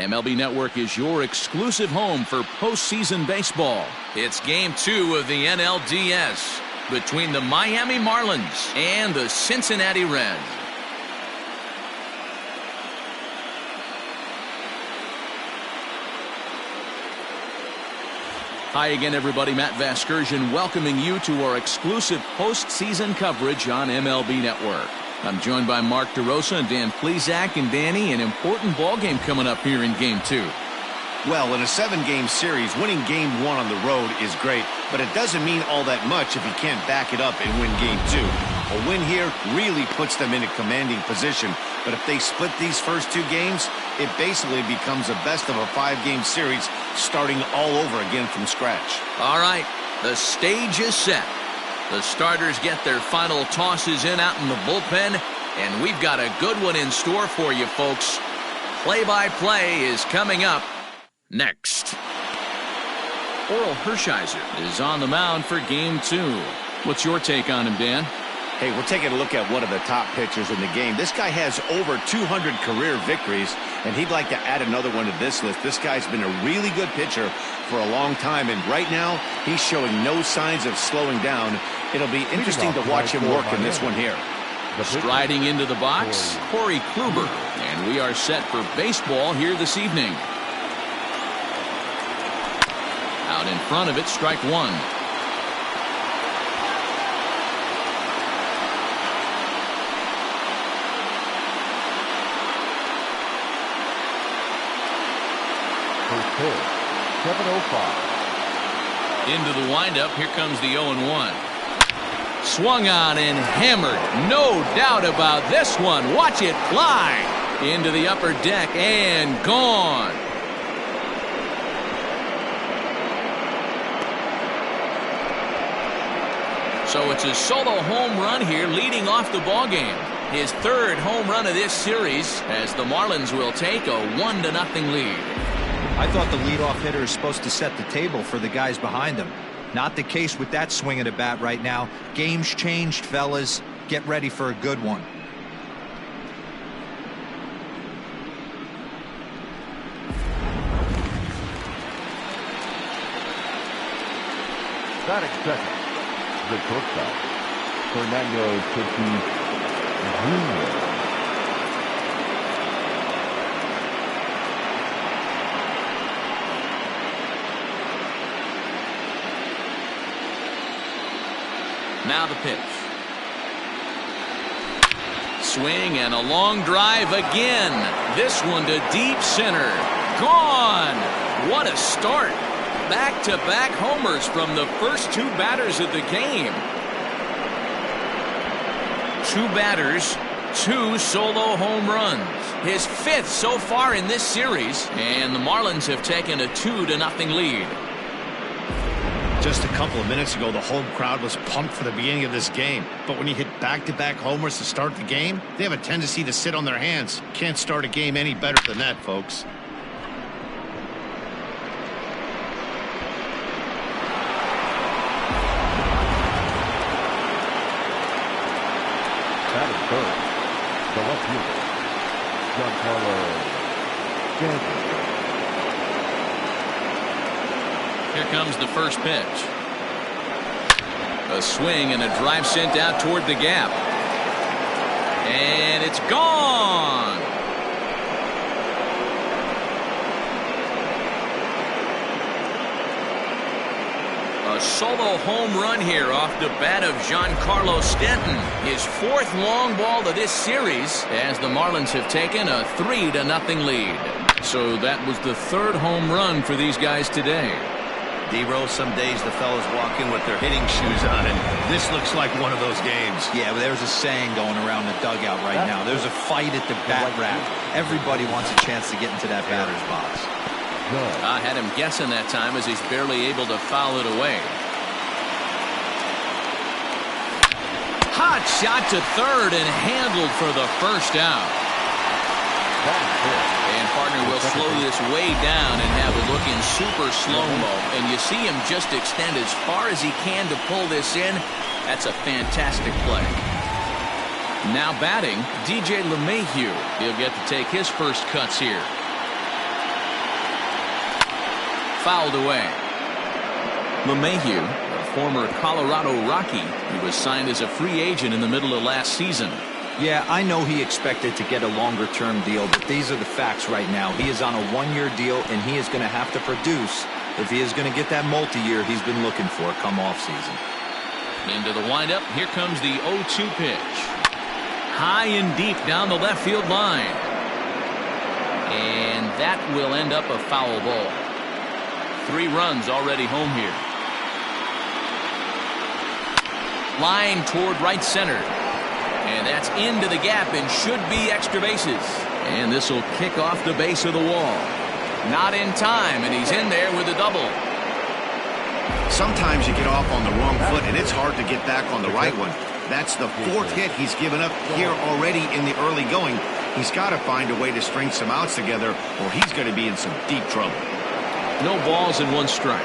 MLB Network is your exclusive home for postseason baseball. It's Game 2 of the NLDS between the Miami Marlins and the Cincinnati Reds. Hi again, everybody. Matt Vasgersian welcoming you to our exclusive postseason coverage on MLB Network. I'm joined by Mark DeRosa and Dan Plesac. And Danny, an important ball game coming up here in Game 2. Well, in a 7-game series, winning Game 1 on the road is great, but it doesn't mean all that much if you can't back it up and win Game 2. A win here really puts them in a commanding position, but if they split these first 2 games, it basically becomes a best of a 5-game series starting all over again from scratch. All right, the stage is set. The starters get their final tosses in out in the bullpen, and we've got a good one in store for you, folks. Play-by-play is coming up next. Oral Hershiser is on the mound for Game 2. What's your take on him, Dan? Hey, we're taking a look at one of the top pitchers in the game. This guy has over 200 career victories, and he'd like to add another one to this list. This guy's been a really good pitcher for a long time, and right now he's showing no signs of slowing down. It'll be interesting to watch him work in this one here. Striding into the box, Corey Kluber, and we are set for baseball here this evening. Out in front of it, strike one. Into the windup, here comes the 0-1. Swung on and hammered. No doubt about this one. Watch it fly into the upper deck and gone. So it's a solo home run here leading off the ballgame. His 3rd home run of this series as the Marlins will take a 1-0 lead. I thought the leadoff hitter is supposed to set the table for the guys behind him. Not the case with that swing of the bat right now. Game's changed, fellas. Get ready for a good one. Batting second, the shortstop, Fernando Tatis Jr. Now the pitch. Swing and a long drive again. This one to deep center. Gone. What a start. Back-to-back homers from the first 2 batters of the game. 2 batters, 2 solo home runs. His 5th so far in this series, and the Marlins have taken a 2-0 lead. Just a couple of minutes ago, the home crowd was pumped for the beginning of this game. But when you hit back-to-back homers to start the game, they have a tendency to sit on their hands. Can't start a game any better than that, folks. Batting third, the left fielder, Yankees. Here comes the first pitch. A swing and a drive sent out toward the gap. And it's gone. A solo home run here off the bat of Giancarlo Stanton. His 4th long ball of this series as the Marlins have taken a 3-0 lead. So that was the 3rd home run for these guys today. D-Rose, some days the fellas walk in with their hitting shoes on, and this looks like one of those games. Yeah, well, there's a saying going around the dugout right now. There's a fight at the bat rack. Everybody wants a chance to get into that batter's box. I had him guessing that time as he's barely able to foul it away. Hot shot to third and handled for the first out. And partner will slow this way down and have it looking super slow-mo. And you see him just extend as far as he can to pull this in. That's a fantastic play. Now batting, DJ LeMahieu. He'll get to take his first cuts here. fouled away. LeMahieu, a former Colorado Rocky, who was signed as a free agent in the middle of last season. Yeah, I know he expected to get a longer-term deal, but these are the facts right now. He is on a one-year deal, and he is going to have to produce if he is going to get that multi-year he's been looking for come off-season. Into the windup. Here comes the 0-2 pitch. High and deep down the left field line. And that will end up a foul ball. 3 runs already home here. Line toward right center. And that's into the gap and should be extra bases. And this will kick off the base of the wall. Not in time, and he's in there with a double. Sometimes you get off on the wrong foot, and it's hard to get back on the right one. That's the 4th hit he's given up here already in the early going. He's got to find a way to string some outs together, or he's going to be in some deep trouble. No balls and 1 strike.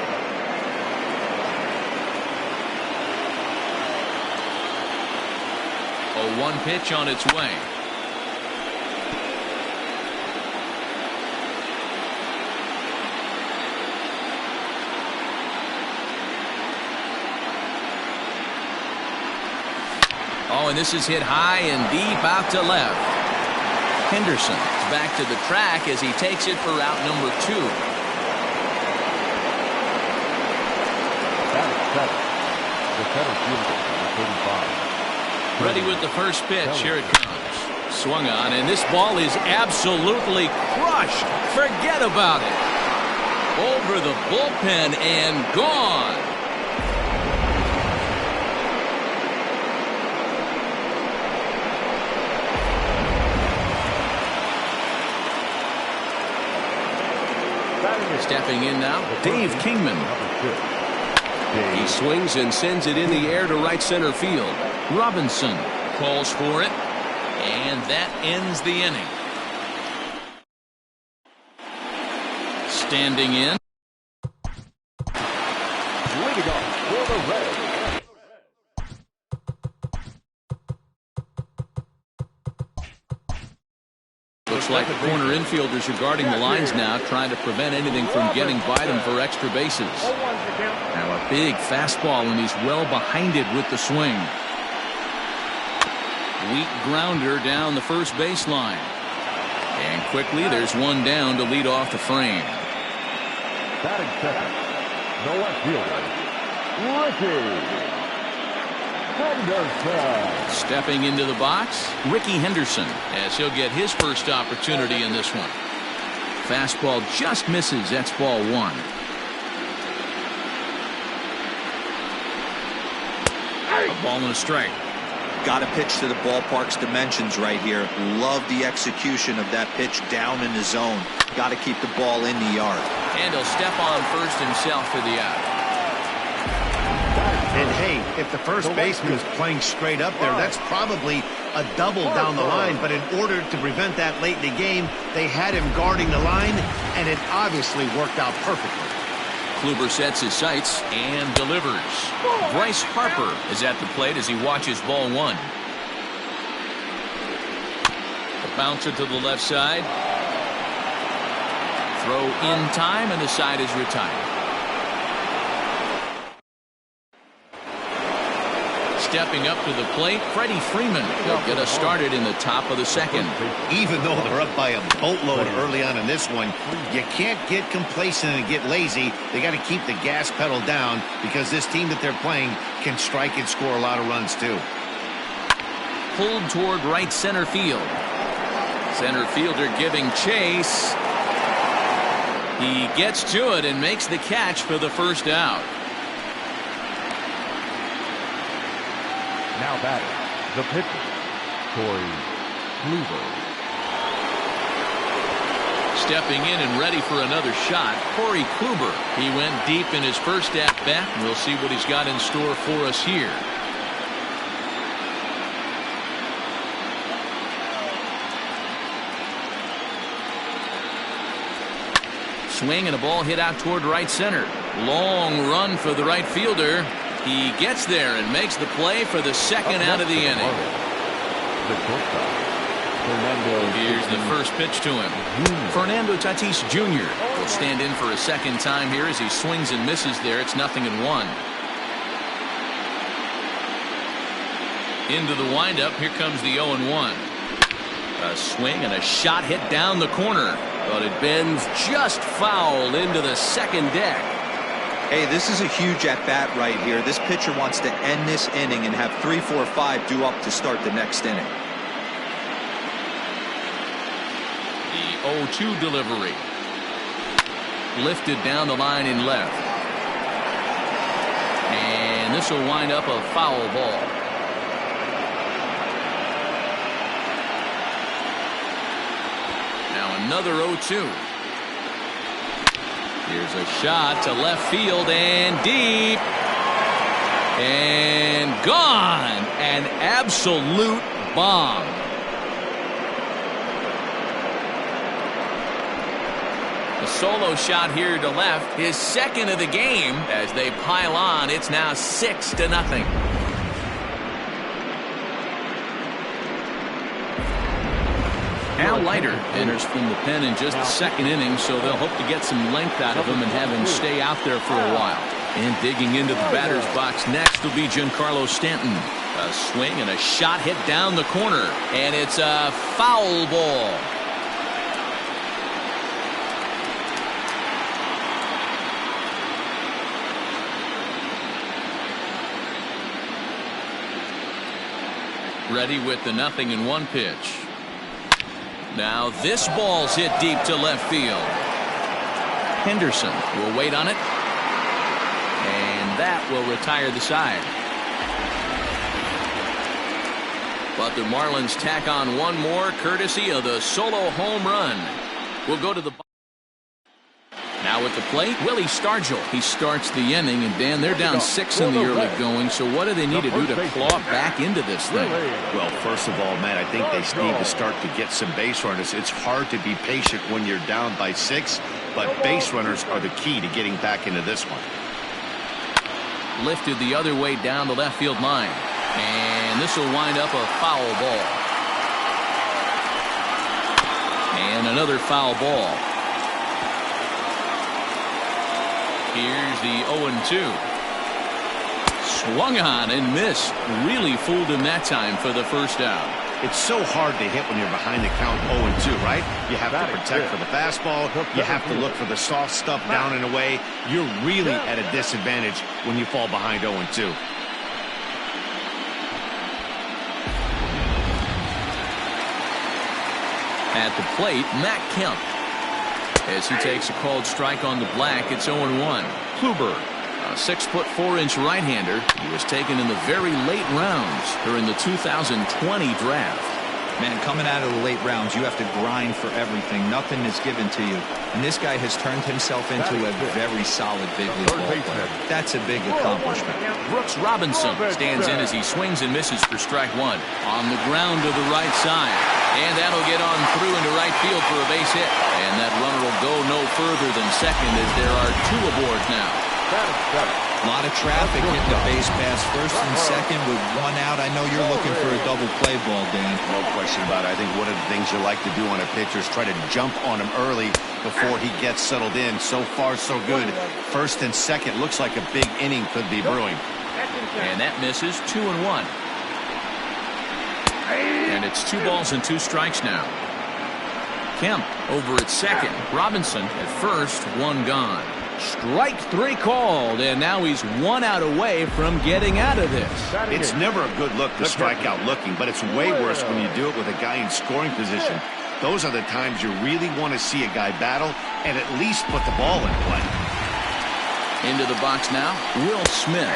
0-1 pitch on its way. Oh, and this is hit high and deep out to left. Henderson is back to the track as he takes it for route number 2. That is 7. The center fielder, number 35. Ready with the first pitch. Here it comes. Swung on, and this ball is absolutely crushed. Forget about it. Over the bullpen and gone. Stepping in now, Dave Kingman. He swings and sends it in the air to right center field. Robinson calls for it, and that ends the inning. Standing in. Way to go for the Reds. Looks like the corner infielders are guarding the lines now, trying to prevent anything from getting by them for extra bases. Now a big fastball, and he's well behind it with the swing. Weak grounder down the first baseline. And quickly there's one down to lead off the frame. Batting second, the left fielder, Ricky Henderson. Stepping into the box, Ricky Henderson, as he'll get his first opportunity in this one. Fastball just misses. That's ball 1. A ball and a strike. Got to pitch to the ballpark's dimensions right here. Love the execution of that pitch down in the zone. Got to keep the ball in the yard. And he'll step on first himself for the out. And hey, if the first baseman is playing straight up there, that's probably a double down the line. But in order to prevent that late in the game, they had him guarding the line, and it obviously worked out perfectly. Kluber sets his sights and delivers. Bryce Harper is at the plate as he watches ball 1. The bouncer to the left side. Throw in time, and the side is retired. Stepping up to the plate, Freddie Freeman. He'll get us started in the top of the second. Even though they're up by a boatload early on in this one, you can't get complacent and get lazy. They got to keep the gas pedal down because this team that they're playing can strike and score a lot of runs too. Pulled toward right center field. Center fielder giving chase. He gets to it and makes the catch for the first out. Now batting, the pitcher, Corey Kluber. Stepping in and ready for another shot, Corey Kluber. He went deep in his first at-bat. We'll see what he's got in store for us here. Swing and a ball hit out toward right center. Long run for the right fielder. He gets there and makes the play for the second out of the inning. The shortstop, Here's the first pitch to him. Fernando Tatis Jr. will stand in for a second time here as he swings and misses there. It's 0-1. Into the windup. Here comes the 0-1. A swing and a shot hit down the corner, but it bends just foul into the second deck. Hey, this is a huge at-bat right here. This pitcher wants to end this inning and have 3, 4, 5 due up to start the next inning. The 0-2 delivery. Lifted down the line in left. And this will wind up a foul ball. Now another 0-2. Here's a shot to left field and deep. And gone. An absolute bomb. A solo shot here to left. His second of the game. As they pile on, it's now 6-0. Al Leiter enters from the pen in just the second inning, so they'll hope to get some length out of him and have him stay out there for a while. And digging into the batter's box next will be Giancarlo Stanton. A swing and a shot hit down the corner, and it's a foul ball. Ready with the 0-1 pitch. Now this ball's hit deep to left field. Henderson will wait on it. And that will retire the side. But the Marlins tack on one more courtesy of the solo home run. We'll go to the... Now at the plate, Willie Stargell. He starts the inning, and Dan, they're down 6 in the early going, so what do they need to do to claw back into this thing? Well, first of all, Matt, I think they need to start to get some base runners. It's hard to be patient when you're down by 6, but base runners are the key to getting back into this one. Lifted the other way down the left field line, and this will wind up a foul ball. And another foul ball. Here's the 0-2. Swung on and missed. Really fooled him that time for the first out. It's so hard to hit when you're behind the count 0-2, right? You have to protect for the fastball. You have to look for the soft stuff down and away. You're really at a disadvantage when you fall behind 0-2. At the plate, Matt Kemp. As he takes a called strike on the black, it's 0-1. Kluber, a 6'4" right-hander. He was taken in the very late rounds during the 2020 draft. Man, coming out of the late rounds, you have to grind for everything. Nothing is given to you. And this guy has turned himself into a very solid big league ball player. That's a big accomplishment. Brooks Robinson stands in as he swings and misses for strike one. On the ground to the right side. And that'll get on through into right field for a base hit. And that runner will go no further than second as there are 2 aboard now. A lot of traffic hitting the base pass first and second with 1 out. I know you're looking for a double play ball, Dan. No question about it. I think one of the things you like to do on a pitcher is try to jump on him early before he gets settled in. So far, so good. First and second looks like a big inning could be brewing. And that misses. 2-1. And it's 2 balls and 2 strikes now. Kemp over at second. Robinson at first. 1 gone. Strike 3 called, and now he's 1 out away from getting out of this. It's never a good look to strike out looking, but it's way worse when you do it with a guy in scoring position. Those are the times you really want to see a guy battle and at least put the ball in play. Into the box now, Will Smith.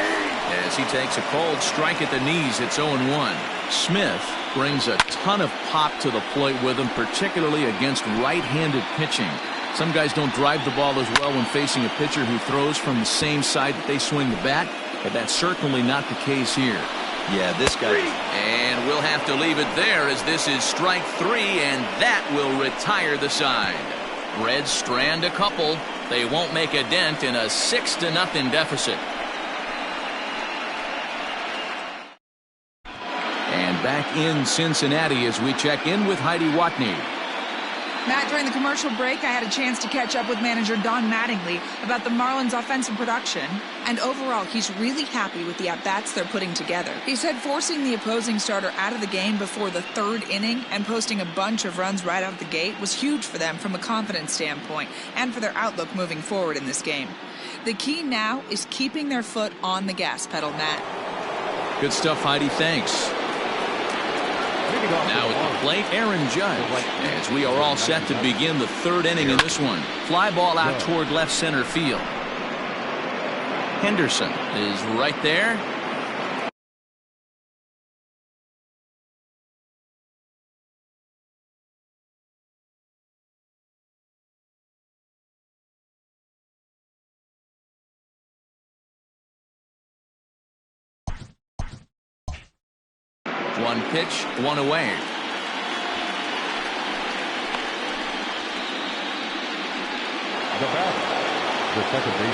As he takes a called strike at the knees, it's 0-1. Smith brings a ton of pop to the plate with him, particularly against right-handed pitching. Some guys don't drive the ball as well when facing a pitcher who throws from the same side that they swing the bat, but that's certainly not the case here. Yeah, this guy. And we'll have to leave it there as this is strike 3, and that will retire the side. Reds strand a couple. They won't make a dent in a 6-0 deficit. And And back in Cincinnati as we check in with Heidi Watney. Matt, during the commercial break, I had a chance to catch up with manager Don Mattingly about the Marlins' offensive production. And overall, he's really happy with the at-bats they're putting together. He said forcing the opposing starter out of the game before the third inning and posting a bunch of runs right out the gate was huge for them from a confidence standpoint and for their outlook moving forward in this game. The key now is keeping their foot on the gas pedal, Matt. Good stuff, Heidi. Thanks. Now at the plate, Aaron Judge, as we are all set to begin the third inning in this one. Fly ball out toward left center field. Henderson is right there. One pitch, one away.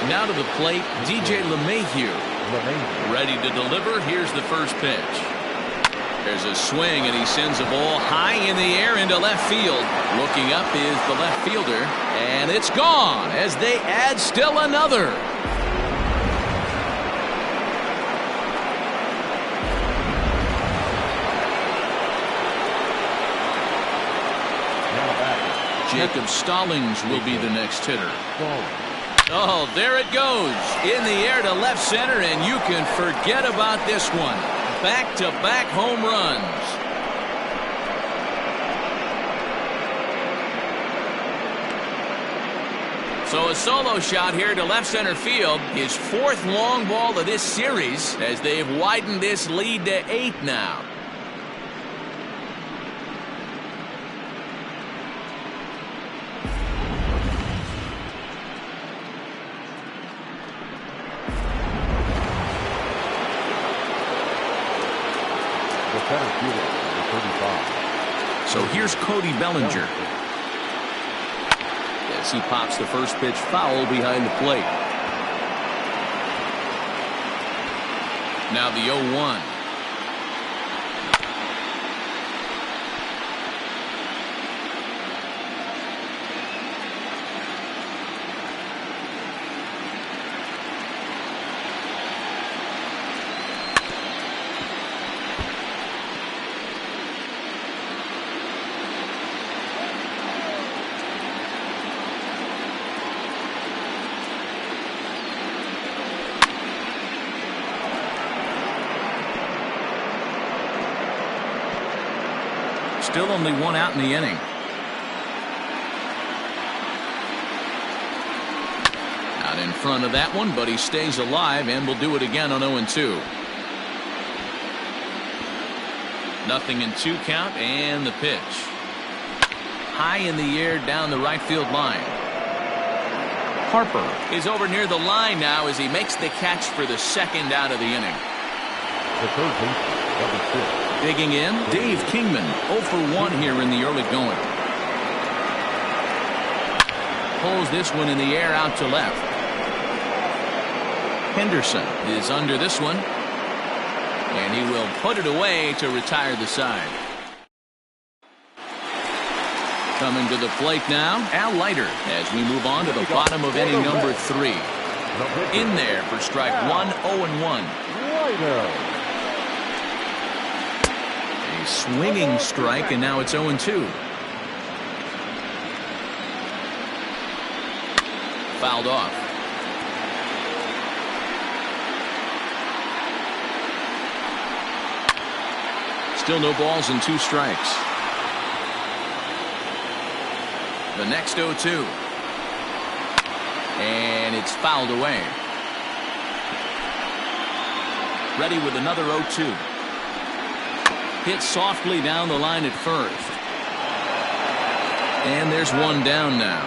Now to the plate, DJ LeMahieu. Ready to deliver. Here's the first pitch. There's a swing, and he sends a ball high in the air into left field. Looking up is the left fielder, and it's gone as they add still another. Jacob Stallings will be the next hitter. Oh, there it goes. In the air to left center, and you can forget about this one. Back-to-back home runs. So a solo shot here to left center field. His fourth long ball of this series as they've widened this lead to 8 now. So here's Cody Bellinger. As he pops the first pitch foul behind the plate. Now the 0-1. Still only one out in the inning. Out in front of that one, but he stays alive and will do it again on 0-2. Nothing in 2 count, and the pitch. High in the air down the right field line. Harper is over near the line now as he makes the catch for the second out of the inning. The third baseman, number 6. Digging in, Dave Kingman, 0 for 1 here in the early going. Pulls this one in the air out to left. Henderson is under this one, and he will put it away to retire the side. Coming to the plate now, Al Leiter, as we move on to the bottom of inning number 3. In there for strike 1, 0-1. A swinging strike, and now it's 0-2. Fouled off. Still no balls and 2 strikes. The next 0-2. And it's fouled away. Ready with another 0-2. Hit softly down the line at first. And there's one down now.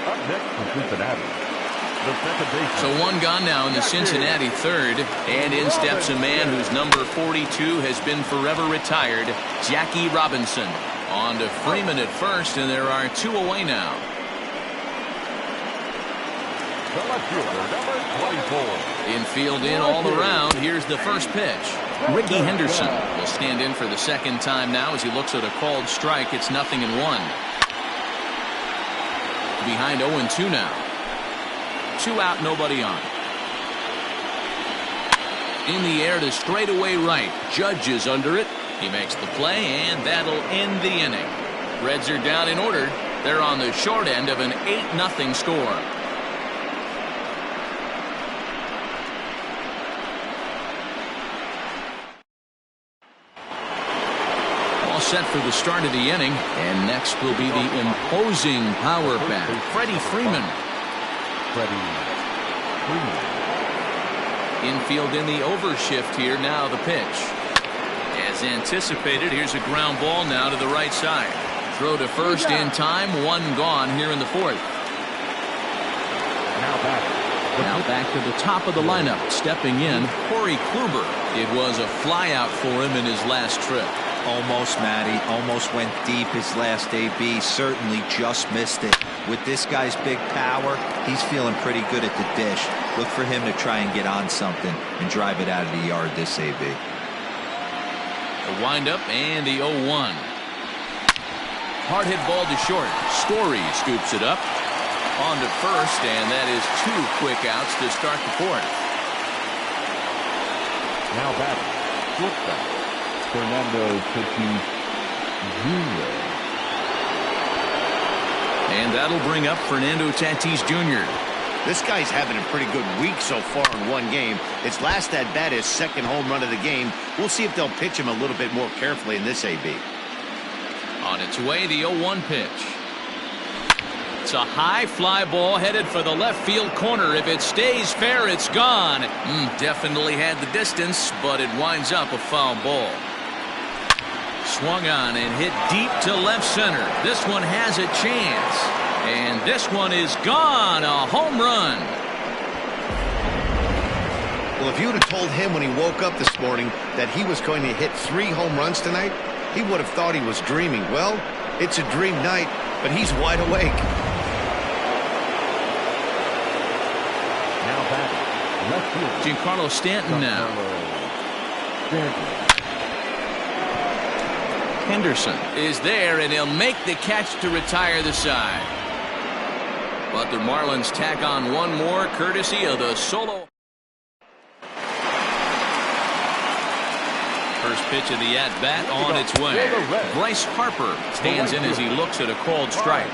Up next from Cincinnati, the second baseman. So one gone now in the Cincinnati third. And in steps a man whose number 42 has been forever retired, Jackie Robinson. On to Freeman at first, and there are 2 away now. The left fielder, number 24. Infield in all around. Here's the first pitch. Ricky Henderson will stand in for the second time now as he looks at a called strike. It's 0-1. Behind 0-2 now. 2 out, nobody on. In the air to straightaway right. Judge is under it. He makes the play, and that'll end the inning. Reds are down in order. They're on the short end of an 8-0 score. All set for the start of the inning, and next will be the imposing power bat, Freddie Freeman. Infield in the overshift here. Now the pitch. As anticipated, here's a ground ball now to the right side. Throw to first in time. 1 gone here in the 4th. Now back to the top of the lineup. Stepping in, Corey Kluber. It was a flyout for him in his last trip. Almost, Matty. Almost went deep his last AB. Certainly just missed it. With this guy's big power, he's feeling pretty good at the dish. Look for him to try and get on something and drive it out of the yard this AB. The windup and the 0-1. Hard hit ball to short. Story scoops it up. On to first, and that is 2 quick outs to start the 4th. Now batting, shortstop, Fernando Tatis Jr. And that'll bring up Fernando Tatis Jr. This guy's having a pretty good week so far in 1 game. His last at bat is second home run of the game. We'll see if they'll pitch him a little bit more carefully in this AB. On its way, the 0-1 pitch. It's a high fly ball headed for the left field corner. If it stays fair, it's gone. Definitely had the distance, but it winds up a foul ball. Swung on and hit deep to left center. This one has a chance. And this one is gone. A home run. Well, if you would have told him when he woke up this morning that he was going to hit 3 home runs tonight, he would have thought he was dreaming. Well, it's a dream night, but he's wide awake. Now batting, left field, Giancarlo Stanton now. Henderson is there, and he'll make the catch to retire the side. But the Marlins tack on 1 more, courtesy of the solo. First pitch of the at-bat on its way. Bryce Harper stands in as he looks at a called strike.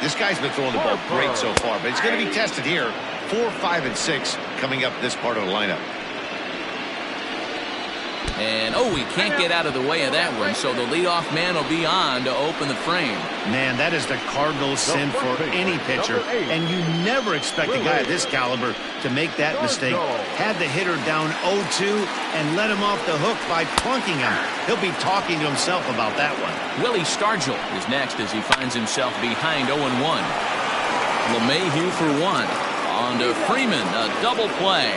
This guy's been throwing the ball great so far, but he's going to be tested here. 4, 5, and 6 coming up this part of the lineup. And, he can't get out of the way of that one, so the leadoff man will be on to open the frame. Man, that is the cardinal sin for any pitcher, and you never expect a guy of this caliber to make that mistake. Had the hitter down 0-2 and let him off the hook by plunking him. He'll be talking to himself about that one. Willie Stargell is next as he finds himself behind 0-1. LeMahieu for 1. On to Freeman, a double play.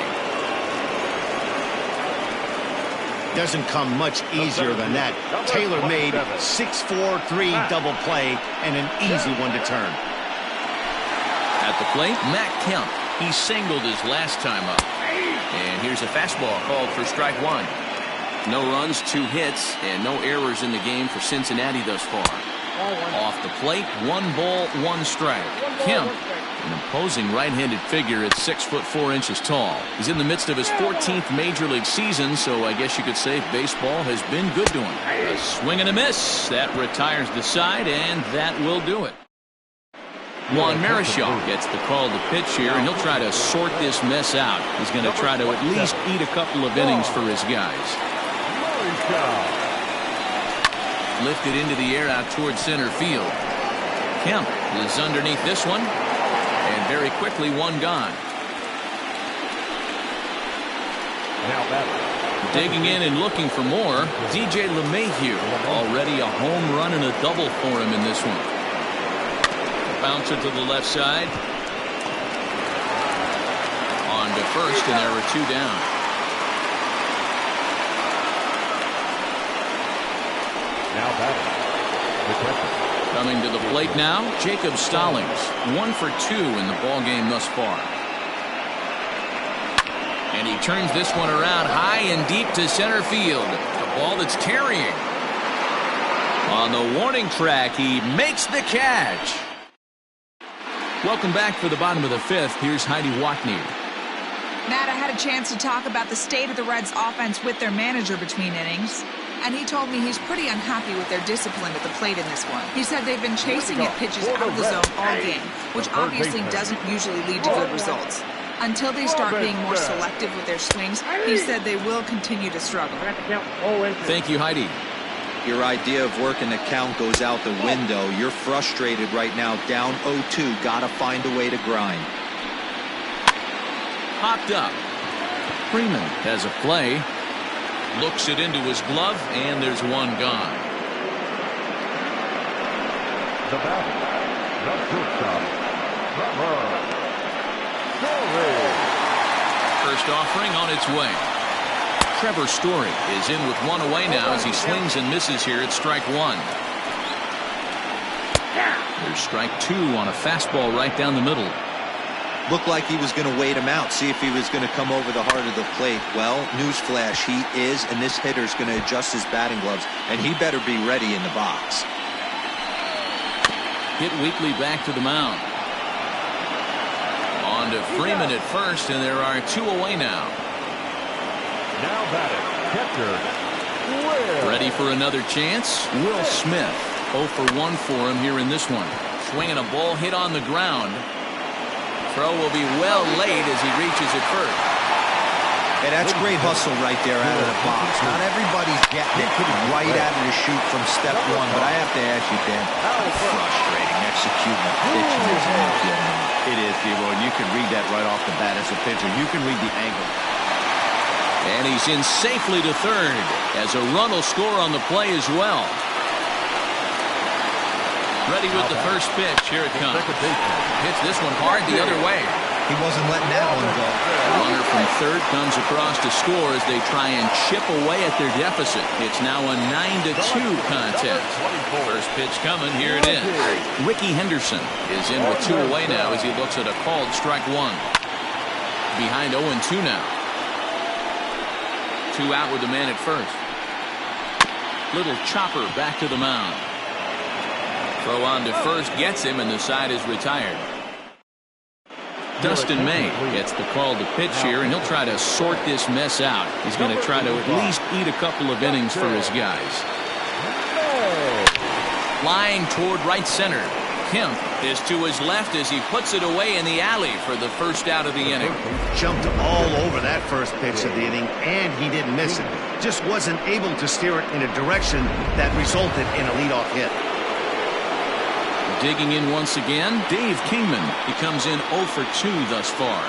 Doesn't come much easier than that. Taylor made 6-4-3 double play and an easy one to turn. At the plate, Matt Kemp. He singled his last time up. And here's a fastball called for strike 1. No runs, 2 hits, and no errors in the game for Cincinnati thus far. Off the plate, 1 ball, 1 strike. Kemp, an imposing right-handed figure at 6'4" tall. He's in the midst of his 14th Major League season, so I guess you could say baseball has been good to him. A swing and a miss. That retires the side, and that will do it. Juan Marichal gets the call to pitch here, and he'll try to sort this mess out. He's going to try to at least eat a couple of innings for his guys. Lifted into the air out towards center field. Kemp is underneath this one. And very quickly, 1 gone. Digging in and looking for more, DJ LeMahieu. Already a home run and a double for him in this one. Bouncer to the left side. On to first, and there were 2 down. Now batting, the catcher. Coming to the plate now, Jacob Stallings. 1 for 2 in the ballgame thus far. And he turns this one around high and deep to center field. A ball that's carrying. On the warning track, he makes the catch. Welcome back for the bottom of the fifth. Here's Heidi Watney. Matt, I had a chance to talk about the state of the Reds' offense with their manager between innings, and he told me he's pretty unhappy with their discipline at the plate in this one. He said they've been chasing at pitches out of the zone all game, which obviously doesn't usually lead to good results. Until they start being more selective with their swings, he said they will continue to struggle. Thank you, Heidi. Your idea of working the count goes out the window. You're frustrated right now, down 0-2. Got to find a way to grind. Popped up. Freeman has a play. Looks it into his glove, and there's one gone. The batter, the shortstop, First offering on its way. Trevor Story is in with one away now as he swings and misses here at strike one. There's strike two on a fastball right down the middle. Looked like he was going to wait him out, see if he was going to come over the heart of the plate. Well, newsflash, he is, and this hitter's going to adjust his batting gloves, and he better be ready in the box. Hit weakly back to the mound. On to Freeman at first, and there are two away now. now batting, catcher, Will. Ready for another chance? Will Smith. 0 for 1 for him here in this one. Swinging a ball hit on the ground. Throw will be well laid as he reaches it first. And that's great hustle right there out of the box. Not everybody's getting it right out of the chute from step one, but I have to ask you, Dan, how frustrating executing a pitch in this infield. It is, Debo, and you can read that right off the bat as a pitcher. You can read the angle. And he's in safely to third as a run will score on the play as well. Ready with the first pitch. Here it comes. Hits this one hard the other way. He wasn't letting that one go. The runner from third comes across to score as they try and chip away at their deficit. It's now a 9-2 contest. First pitch coming. Here it is. Ricky Henderson is in with two away now as he looks at a called strike one. Behind 0-2 now. Two out with the man at first. Little chopper back to the mound. Throw on to first gets him, and the side is retired. Dustin May gets the call to pitch here, and he'll try to sort this mess out. He's going to try to at least eat a couple of innings for his guys. Flying toward right center. Kemp is to his left as he puts it away in the alley for the first out of the inning. Jumped all over that first pitch of the inning, and he didn't miss it. Just wasn't able to steer it in a direction that resulted in a leadoff hit. Digging in once again, Dave Kingman. He comes in 0 for 2 thus far.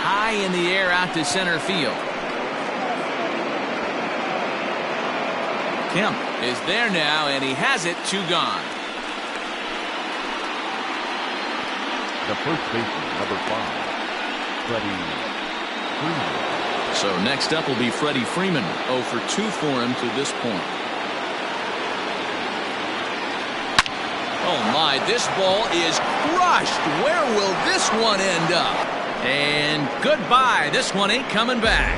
High in the air out to center field. Kemp is there now, and he has it. 2 gone. The first baseman, number 5, Freddie Freeman. So next up will be Freddie Freeman. 0 for 2 for him to this point. Oh my, this ball is crushed. Where will this one end up? And goodbye. This one ain't coming back.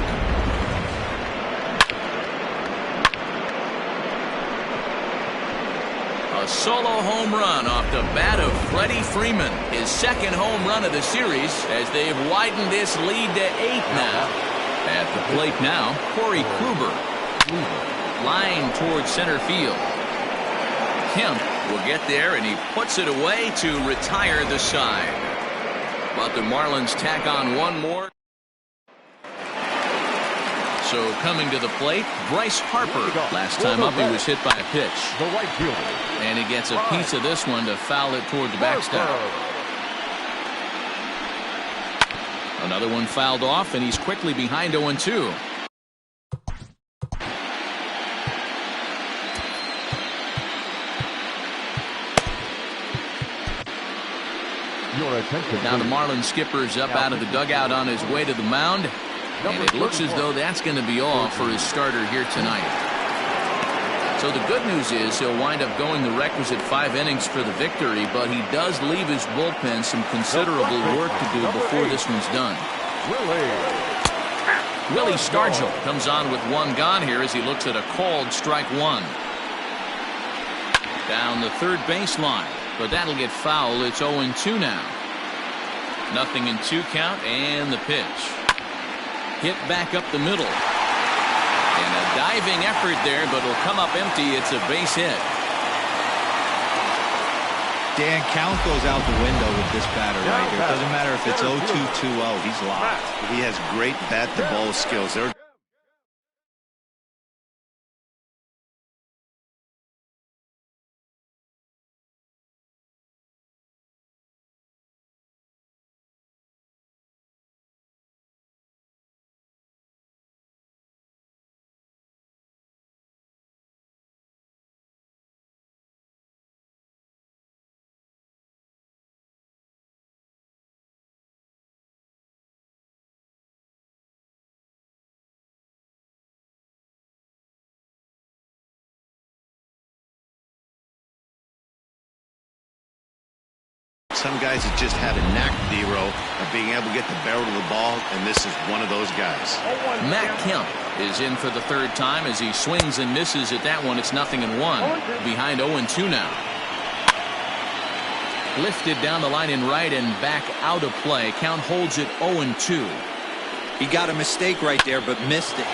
A solo home run off the bat of Freddie Freeman. His second home run of the series as they've widened this lead to 8 now. At the plate now, Corey Kluber. Flying towards center field. Kemp will get there, and he puts it away to retire the side. But the Marlins tack on one more. So coming to the plate, Bryce Harper. Last time up, he was hit by a pitch. The right fielder. And he gets a piece of this one to foul it toward the backstop. Another one fouled off, and he's quickly behind 0-2. Now the Marlins skipper's up out of the dugout on his way to the mound, and it looks as though that's going to be all for his starter here tonight. So the good news is he'll wind up going the requisite 5 innings for the victory, but he does leave his bullpen some considerable work to do before this one's done. Willie Stargell comes on with one gone here as he looks at a called strike one. Down the third baseline, but that'll get foul. It's 0-2 now. 0-2 count, and the pitch. Hit back up the middle. And a diving effort there, but it'll come up empty. It's a base hit. Dan, count goes out the window with this batter right here. It doesn't matter if it's 0-2, 2-0. He's locked. He has great bat-to-ball skills. Some guys that just have a knack, D-Row, of being able to get the barrel of the ball, and this is one of those guys. Matt Kemp is in for the third time as he swings and misses at that one. It's 0-1. Behind 0-2 now. Lifted down the line in right and back out of play. Count holds it 0-2. He got a mistake right there, but missed it.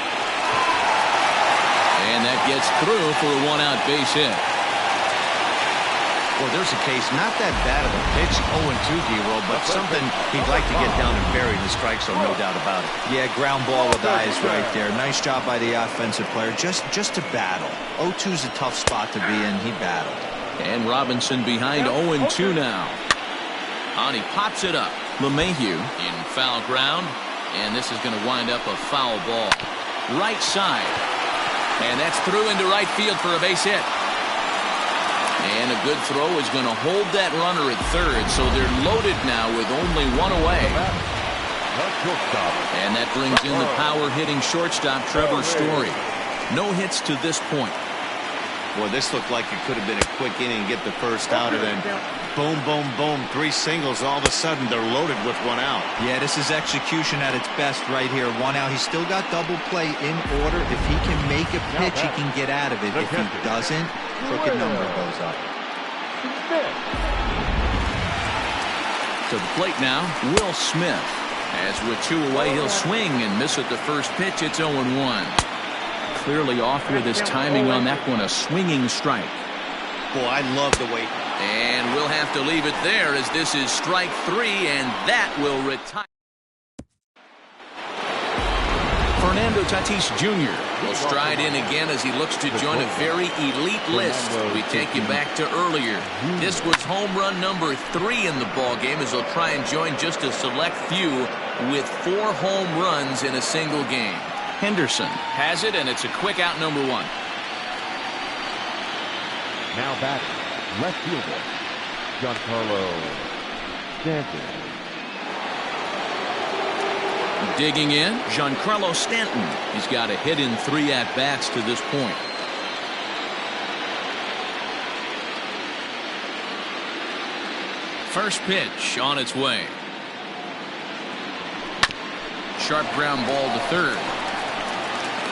And that gets through for a one-out base hit. Well, there's a case, not that bad of a pitch, 0-2, D-Row, but something he'd like to get down and bury in the strike zone, no doubt about it. Yeah, ground ball with eyes right there. Nice job by the offensive player. Just to battle. 0-2 is a tough spot to be in. He battled. And Robinson behind 0-2 now. On, he pops it up. LeMahieu in foul ground. And this is going to wind up a foul ball. Right side. And that's through into right field for a base hit. And a good throw is going to hold that runner at third, so they're loaded now with only one away. And that brings in the power-hitting shortstop, Trevor Story. No hits to this point. Well, this looked like it could have been a quick inning, get the first out, and then boom, boom, boom, 3 singles. All of a sudden, they're loaded with 1 out. Yeah, this is execution at its best right here. 1 out. He's still got double play in order. If he can make a pitch, he can get out of it. If he doesn't, crooked number goes up. To the plate now, Will Smith. As with 2 away, he'll swing and miss at the first pitch. It's 0-1. Clearly off with his timing on that one, a swinging strike. Boy, I love the way. And we'll have to leave it there as this is strike 3, and that will retire. Fernando Tatis Jr. will stride in again as he looks to join a very elite list. We take you back to earlier. This was home run number 3 in the ball game as he'll try and join just a select few with 4 home runs in a single game. Henderson has it, and it's a quick out, number 1. Now batting, left fielder, Giancarlo Stanton. Digging in, Giancarlo Stanton. He's got a hit in 3 at-bats to this point. First pitch on its way. Sharp ground ball to third.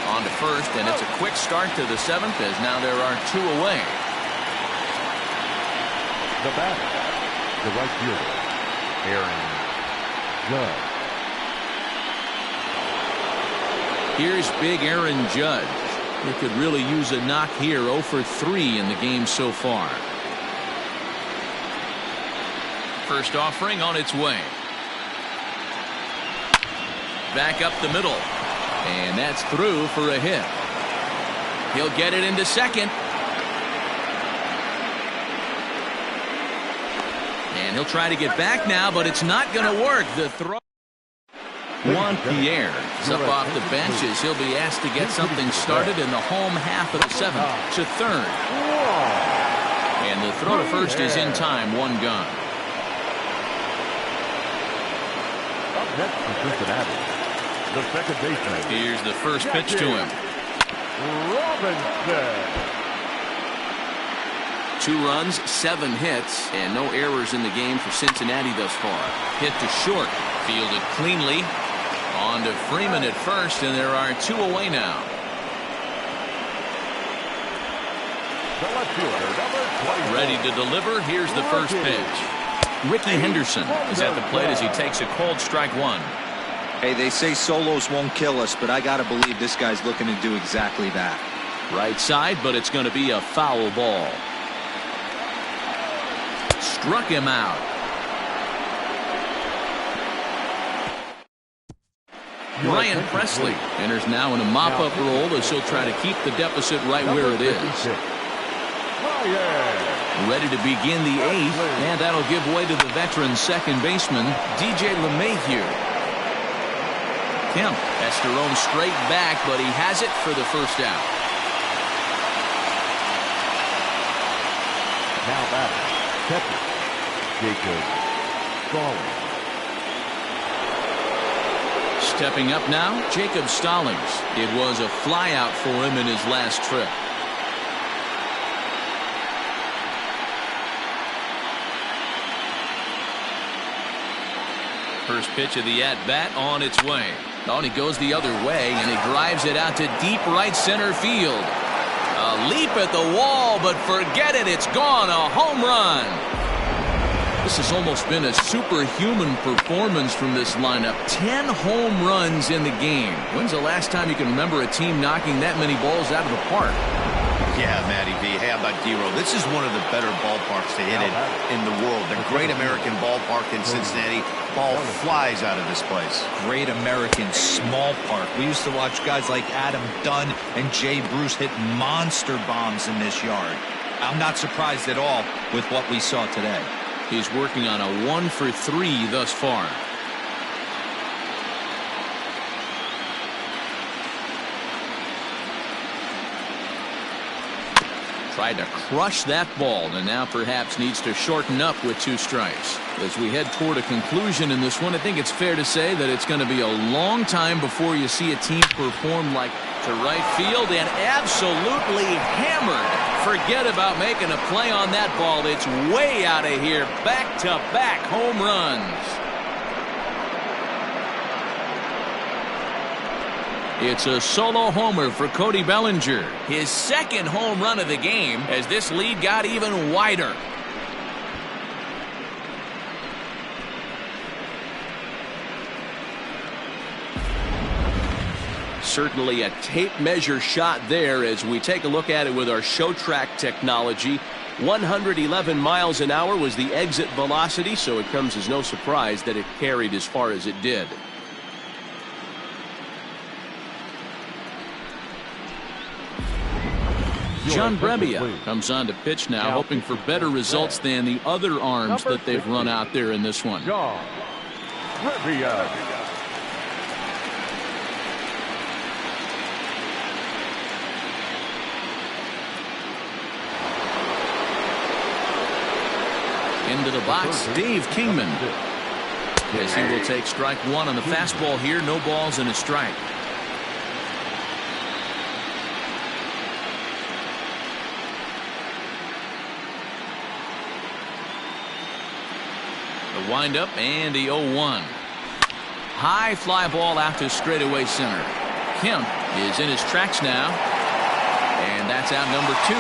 On to first, and it's a quick start to the 7th as now there are 2 away. The batter, the right fielder, Aaron Judge. Here's big Aaron Judge. He could really use a knock here. 0 for 3 in the game so far. First offering on its way. Back up the middle. And that's through for a hit. He'll get it into second. And he'll try to get back now, but it's not going to work. The throw. Juan Pierre is up off the bench as he'll be asked to get something started in the home half of the 7th to third. And the throw to first is in time, 1 gone. Up next for Cincinnati, the second baseman. Here's the first pitch to him. Robinson. 2 runs, 7 hits, and no errors in the game for Cincinnati thus far. Hit to short, fielded cleanly, On to Freeman at first, and there are 2 away now. The left fielder, number 24. Ready to deliver. Here's the first pitch. Ricky Henderson is at the plate as he takes a called strike 1. Hey, they say solos won't kill us, but I got to believe this guy's looking to do exactly that. Right side, but it's going to be a foul ball. Struck him out. Ryan Presley enters now in a mop-up role as he'll try to keep the deficit right where it is. Ready to begin the 8th, and that'll give way to the veteran second baseman, DJ LeMahieu. Kemp has to roam straight back, but he has it for the first out. Now batter, catcher, Jacob Stallings. Stepping up now, Jacob Stallings. It was a flyout for him in his last trip. First pitch of the at-bat on its way. Oh, and he goes the other way, and he drives it out to deep right center field. A leap at the wall, but forget it, it's gone. A home run. This has almost been a superhuman performance from this lineup. 10 home runs in the game. When's the last time you can remember a team knocking that many balls out of the park? Yeah, Matty V. How about D-Row? This is one of the better ballparks to hit it in the world. The Great American Ballpark in Cincinnati. Ball flies out of this place. Great American small park. We used to watch guys like Adam Dunn and Jay Bruce hit monster bombs in this yard. I'm not surprised at all with what we saw today. He's working on a 1 for 3 thus far. Tried to crush that ball, and now perhaps needs to shorten up with 2 strikes. As we head toward a conclusion in this one, I think it's fair to say that it's going to be a long time before you see a team perform like to right field and absolutely hammered. Forget about making a play on that ball. It's way out of here. Back-to-back home runs. It's a solo homer for Cody Bellinger. His second home run of the game as this lead got even wider. Certainly a tape measure shot there as we take a look at it with our show track technology. 111 miles an hour was the exit velocity, so it comes as no surprise that it carried as far as it did. John Brebbia comes on to pitch now, hoping for better results than the other arms that they've run out there in this one. John Brebbia. Into the box, Dave Kingman. As he will take strike 1 on the fastball here. No balls and a strike. The windup and the 0-1. High fly ball out to straightaway center. Kemp is in his tracks now. And that's out number 2.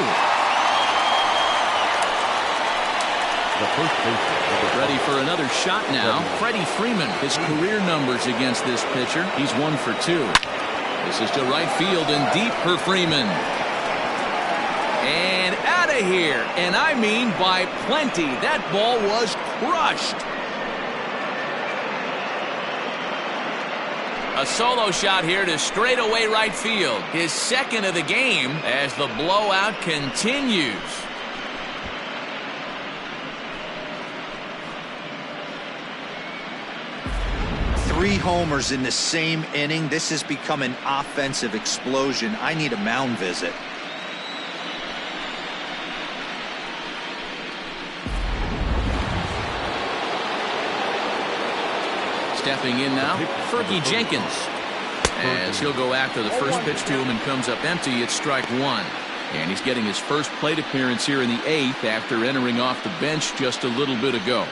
Ready for another shot now. Freddie Freeman, his career numbers against this pitcher. He's 1 for 2. This is to right field and deep for Freeman. And out of here. And I mean by plenty. That ball was crushed. A solo shot here to straightaway right field. His second of the game as the blowout continues. Three homers in the same inning. This has become an offensive explosion. I need a mound visit. Stepping in now, Fergie Jenkins. As he'll go after the first pitch to him and comes up empty, it's strike 1. And he's getting his first plate appearance here in the 8th after entering off the bench just a little bit ago.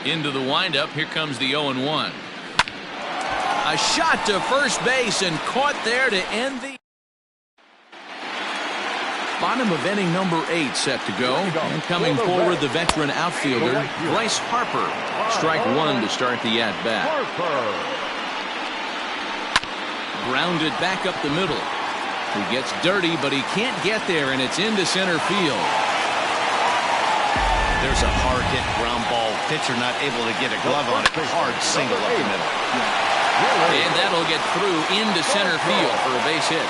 Into the windup. Here comes the 0-1. A shot to first base and caught there to end the bottom of inning number 8 set to go. And coming forward, the veteran outfielder, Bryce Harper. Strike 1 to start the at-bat. Grounded back up the middle. He gets dirty, but he can't get there, and it's into center field. There's a hard hit ground ball. Pitcher not able to get a glove on it. Hard single up the middle. And that'll get through into center field for a base hit.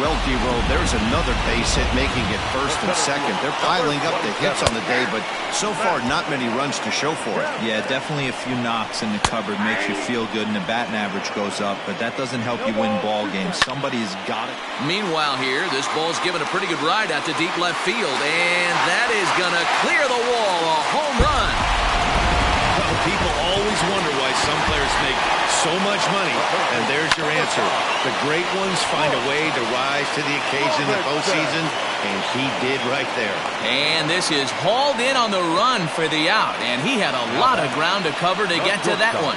Well, D-Roll, there's another base hit making it first and second. They're piling up the hits on the day, but so far not many runs to show for it. Yeah, definitely a few knocks in the cupboard makes you feel good, and the batting average goes up, but that doesn't help you win ball games. Somebody's got it. Meanwhile here, this ball's given a pretty good ride out to deep left field, and that is going to clear the wall. A home run. People always wonder why some players make so much money, and there's your answer. The great ones find a way to rise to the occasion in the postseason, and he did right there. And this is hauled in on the run for the out, and he had a lot of ground to cover to get to that one.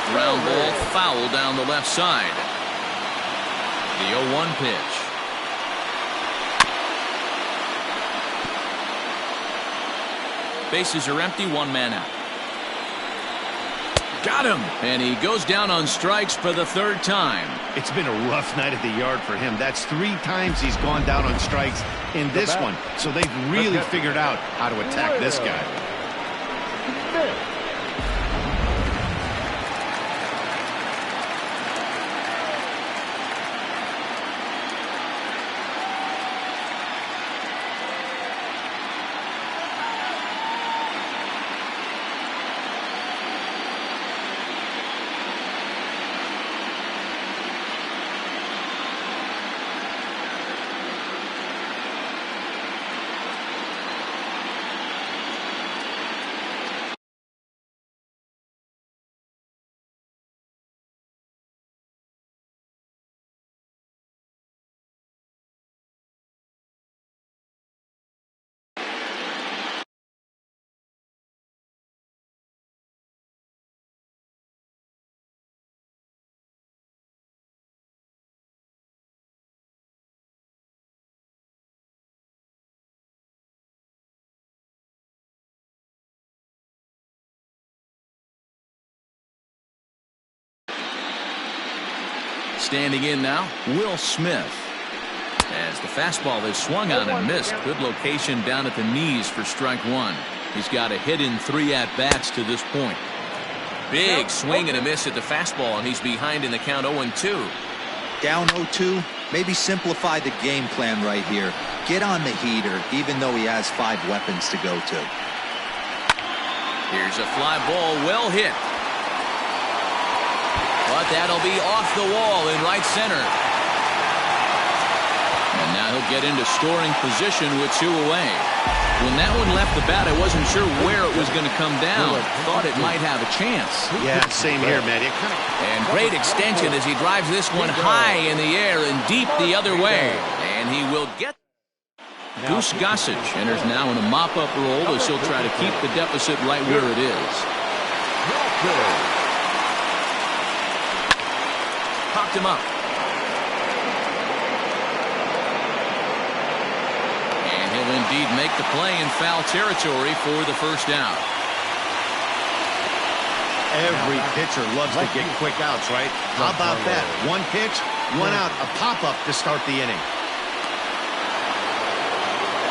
Ground ball foul down the left side. The 0-1 pitch. Bases are empty, 1 man out. Got him! And he goes down on strikes for the 3rd time. It's been a rough night at the yard for him. That's 3 times he's gone down on strikes in this one. So they've really figured out how to attack this guy. Standing in now, Will Smith. As the fastball is swung on and missed. Good location down at the knees for strike 1. He's got a hit in 3 at-bats to this point. Big swing and a miss at the fastball, and he's behind in the count 0-2. Down 0-2, maybe simplify the game plan right here. Get on the heater, even though he has 5 weapons to go to. Here's a fly ball, well hit. But that'll be off the wall in right center. And now he'll get into scoring position with 2 away. When that one left the bat, I wasn't sure where it was going to come down. Thought it might have a chance. Yeah, same here, man. And great extension as he drives this one high in the air and deep the other way. And he will get. Goose Gossage enters now in a mop-up role as he'll try to keep the deficit right where it is. Popped him up. And he'll indeed make the play in foul territory for the first out. Every pitcher loves to get quick outs, right? How about that? 1 pitch, 1 out, a pop-up to start the inning.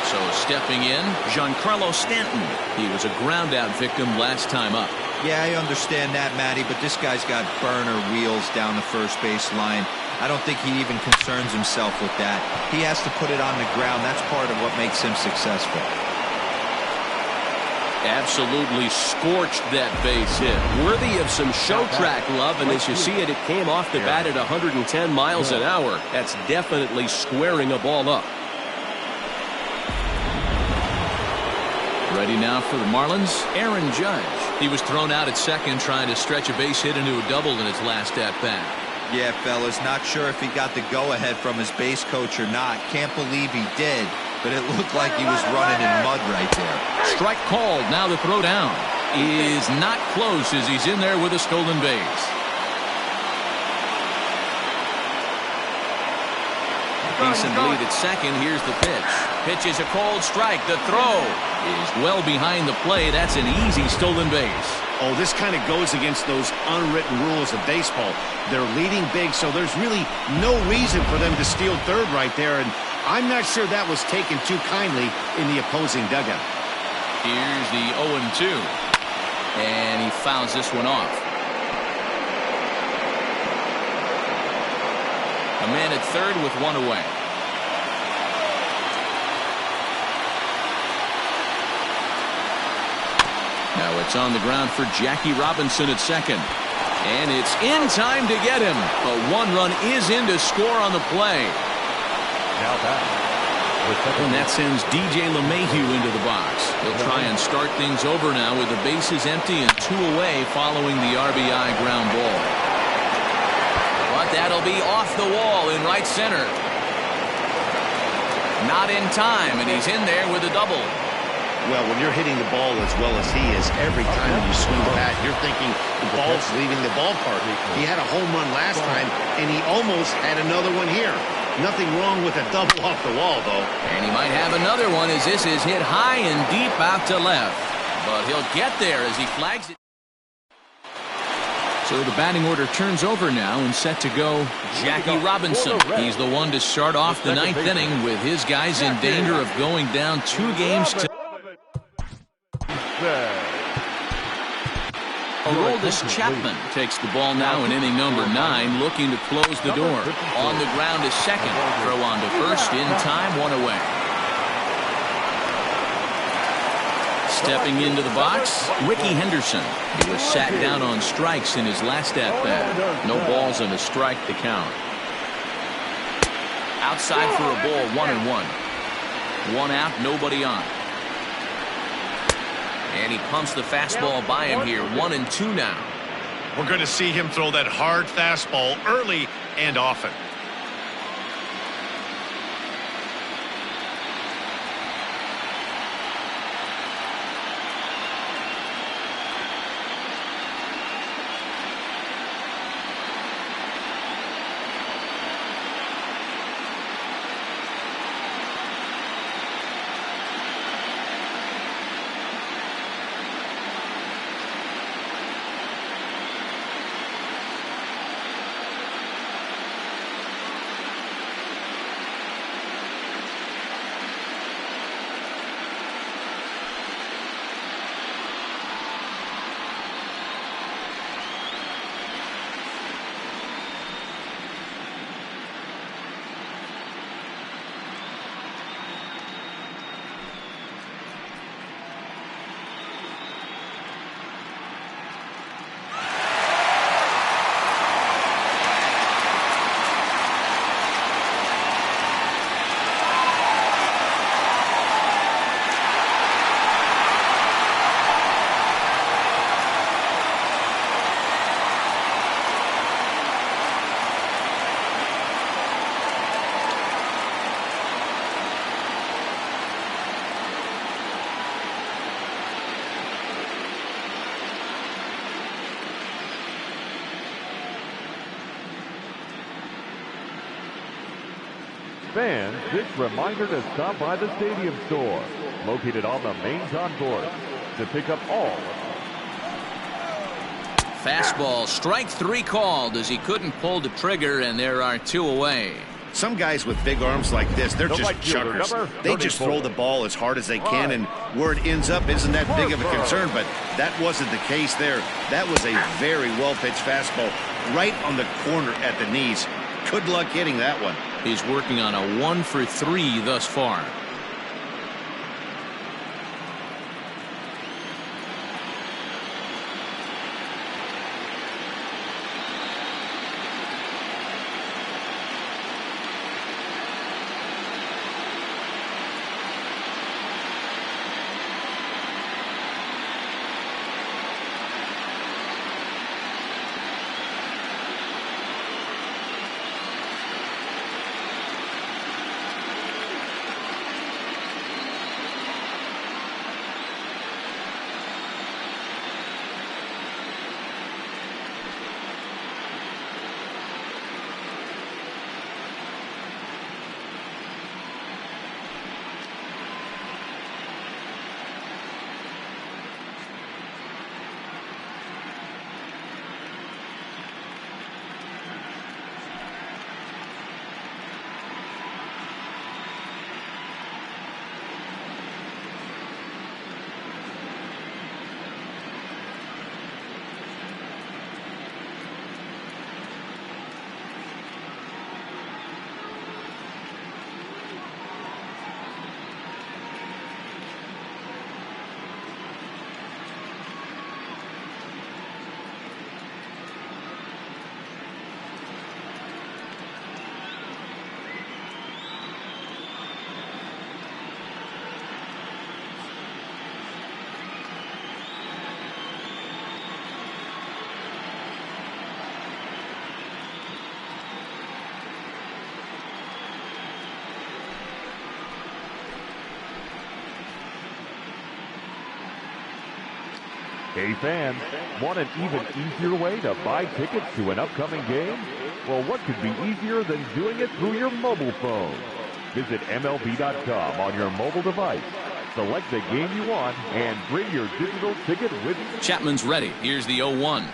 So stepping in, Giancarlo Stanton. He was a ground-out victim last time up. Yeah, I understand that, Matty, but this guy's got burner wheels down the first base line. I don't think he even concerns himself with that. He has to put it on the ground. That's part of what makes him successful. Absolutely scorched that base hit. Worthy of some show track love, and as you see it, it came off the bat at 110 miles an hour. That's definitely squaring a ball up. Ready now for the Marlins, Aaron Judge. He was thrown out at second trying to stretch a base hit into a double in his last at-bat. Yeah, fellas, not sure if he got the go-ahead from his base coach or not. Can't believe he did. but it looked like he was running in mud right there. Strike called. Now the throw down is not close as he's in there with a stolen base. Decent lead at second. Here's the pitch. Pitch is a cold strike. The throw is well behind the plate. That's an easy stolen base. Oh, this kind of goes against those unwritten rules of baseball. They're leading big, so there's really no reason for them to steal third right there, and I'm not sure that was taken too kindly in the opposing dugout. Here's the 0-2, and he fouls this one off. A man at third with one away. Now it's on the ground for Jackie Robinson at second. And it's in time to get him. A one run is in to score on the play. Now back. And that sends DJ LeMahieu into the box. He'll try and start things over now with the bases empty and two away following the RBI ground ball. But that'll be off the wall in right center. Not in time, and he's in there with a double. Well, when you're hitting the ball as well as he is, every time you swing the bat, you're thinking the ball's leaving the ballpark. He had a home run last time, and he almost had another one here. Nothing wrong with a double off the wall, though. And he might have another one as this is hit high and deep out to left. But he'll get there as he flags it. So the batting order turns over now and set to go Jackie Robinson. He's the one to start off the ninth inning with his guys in danger of going down 2 games to Aroldis Chapman takes the ball now in inning number 9, looking to close the door. On the ground is second. Throw on to first in time, one away. Stepping into the box, Ricky Henderson. He was sat down on strikes in his last at-bat. No balls and a strike to count. Outside for a ball, 1-1. One out, nobody on. And he pumps the fastball by him here. 1-2 now. We're going to see him throw that hard fastball early and often. Fans, this reminder to stop by the Stadium Store, located on the main concourse, to pick up all. Fastball, strike 3 called as he couldn't pull the trigger, and there are 2 away. Some guys with big arms like this, they're just chuckers. They just throw the ball as hard as they can, and where it ends up isn't that big of a concern, but that wasn't the case there. That was a very well-pitched fastball right on the corner at the knees. Good luck hitting that one. He's working on a 1 for 3 thus far. Hey fans, want an even easier way to buy tickets to an upcoming game? Well, what could be easier than doing it through your mobile phone? Visit MLB.com on your mobile device. Select the game you want and bring your digital ticket with you. Chapman's ready. Here's the 0-1.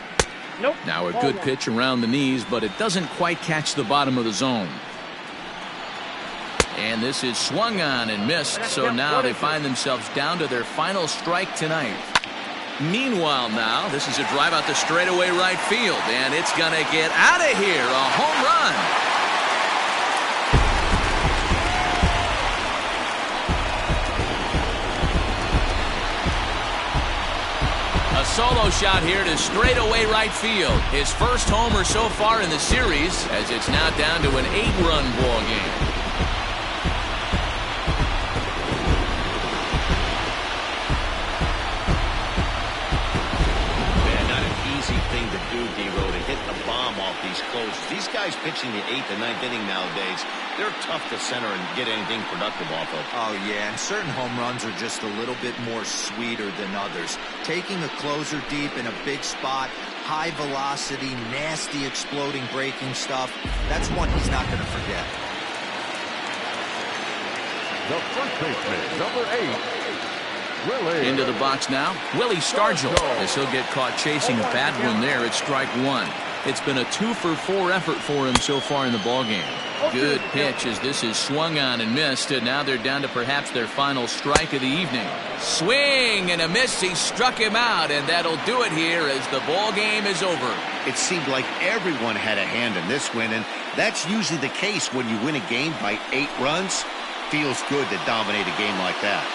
Nope. Now a good pitch around the knees, but it doesn't quite catch the bottom of the zone. And this is swung on and missed, so now they find themselves down to their final strike tonight. Meanwhile now, this is a drive out the straightaway right field, and it's going to get out of here. A home run. A solo shot here to straightaway right field. His first homer so far in the series, as it's now down to an 8-run ball game. These guys pitching the 8th and 9th inning nowadays, they're tough to center and get anything productive off of. Oh, yeah, and certain home runs are just a little bit more sweeter than others. Taking a closer deep in a big spot, high velocity, nasty exploding breaking stuff, that's one he's not going to forget. The first baseman, number 8, Willie. Into the box now, Willie Stargell, as he'll get caught chasing a bad one there at strike 1. It's been a 2-for-4 effort for him so far in the ballgame. Good pitch as this is swung on and missed, and now they're down to perhaps their final strike of the evening. Swing and a miss. He struck him out, and that'll do it here as the ballgame is over. It seemed like everyone had a hand in this win, and that's usually the case when you win a game by 8 runs. Feels good to dominate a game like that.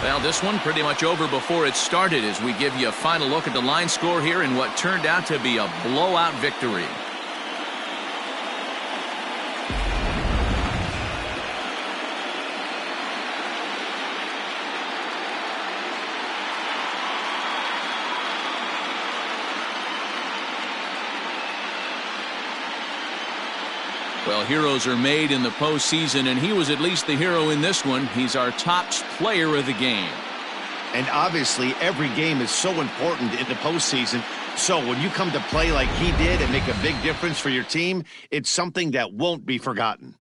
Well, this one pretty much over before it started as we give you a final look at the line score here in what turned out to be a blowout victory. Well, heroes are made in the postseason, and he was at least the hero in this one. He's our top player of the game. And obviously, every game is so important in the postseason. So when you come to play like he did and make a big difference for your team, it's something that won't be forgotten.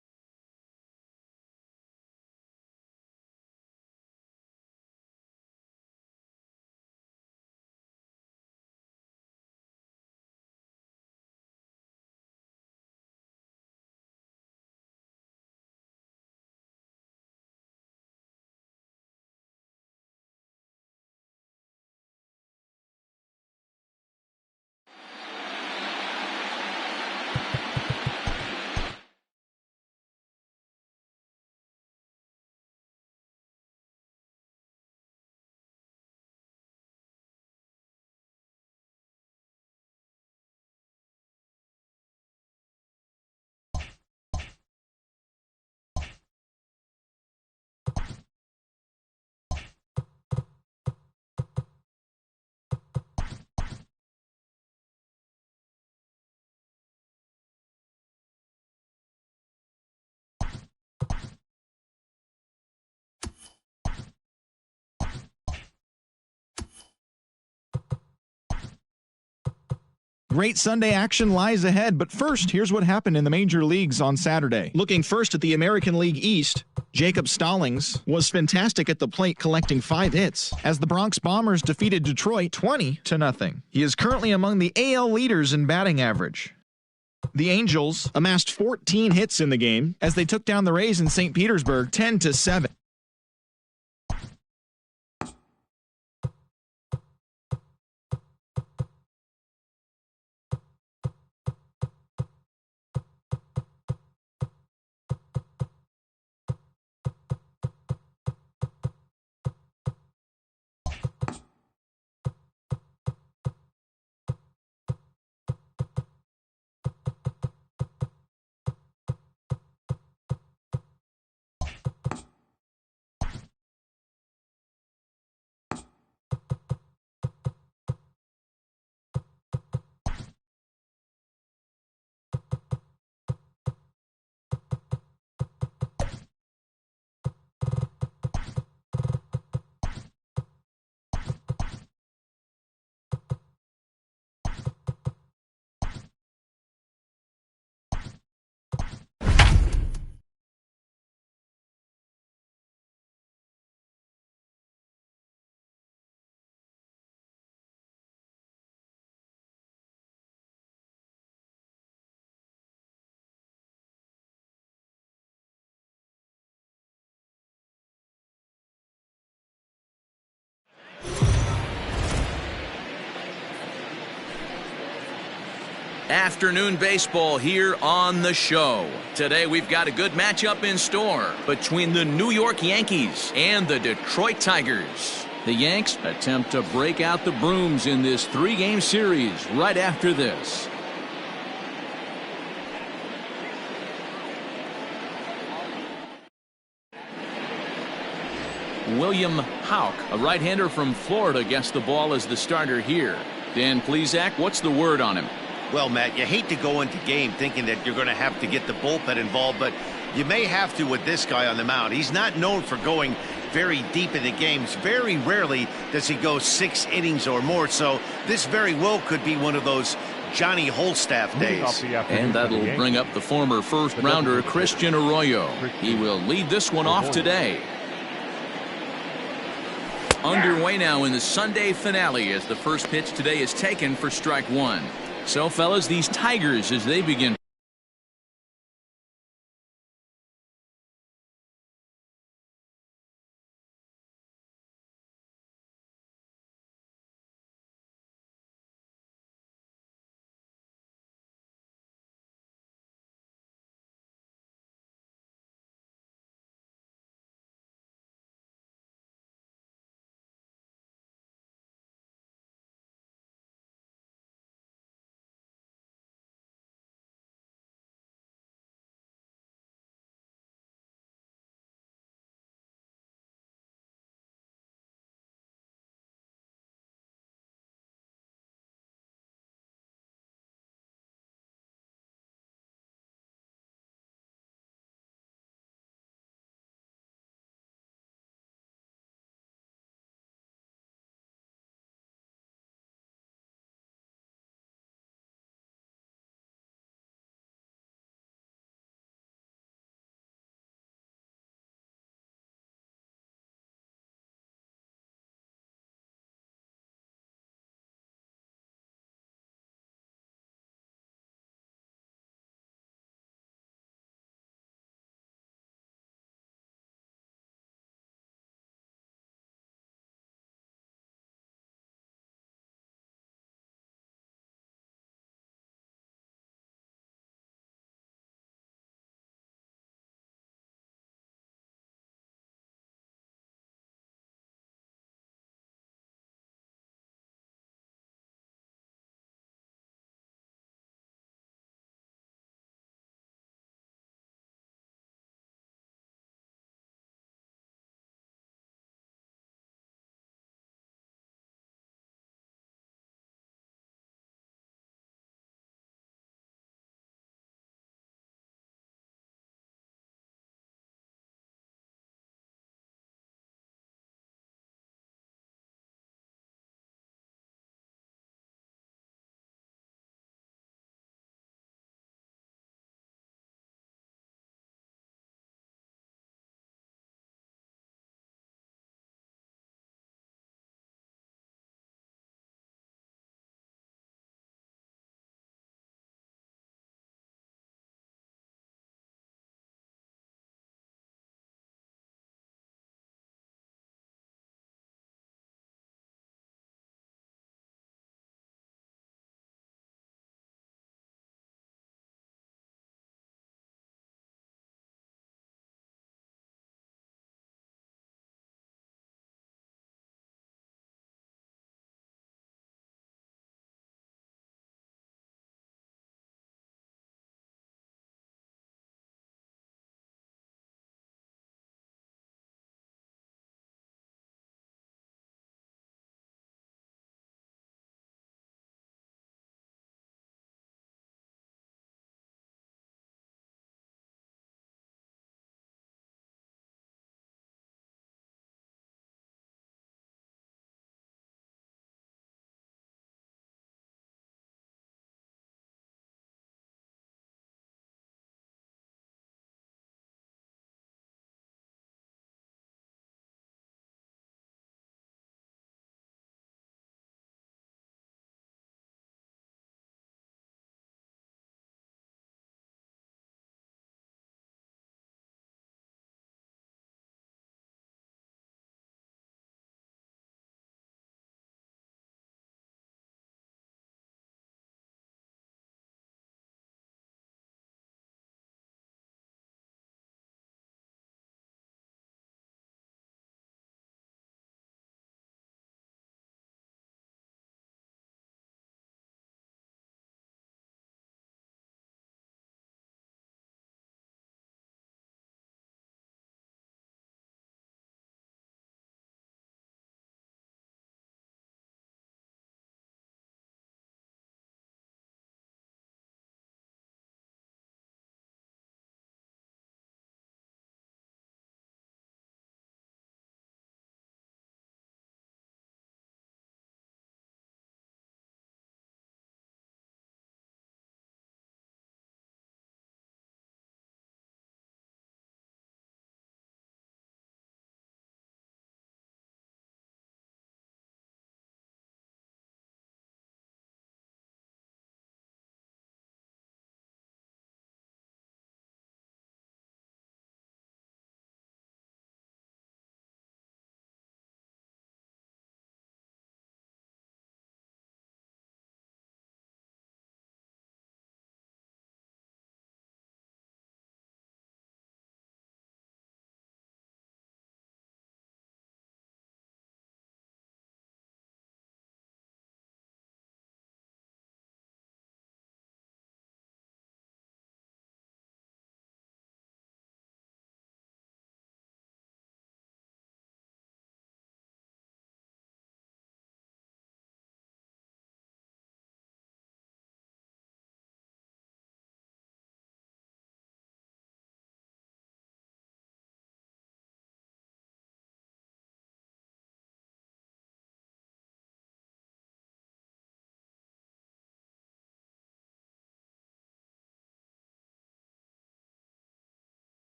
Great Sunday action lies ahead, but first, here's what happened in the major leagues on Saturday. Looking first at the American League East, Jacob Stallings was fantastic at the plate, collecting 5 hits, as the Bronx Bombers defeated Detroit 20-0. He is currently among the AL leaders in batting average. The Angels amassed 14 hits in the game, as they took down the Rays in St. Petersburg 10-7. Afternoon baseball here on the show. Today we've got a good matchup in store between the New York Yankees and the Detroit Tigers. The Yanks attempt to break out the brooms in this 3-game series right after this. William Houck, a right-hander from Florida, gets the ball as the starter here. Dan Plesac, what's the word on him? Well, Matt, you hate to go into game thinking that you're going to have to get the bullpen involved, but you may have to with this guy on the mound. He's not known for going very deep in the games. Very rarely does he go 6 innings or more, so this very well could be one of those Johnny Holstaff days. And that'll bring up the former first-rounder Christian Arroyo. He will lead this one off today. Underway now in the Sunday finale as the first pitch today is taken for strike 1. So, fellas, these Tigers, as they begin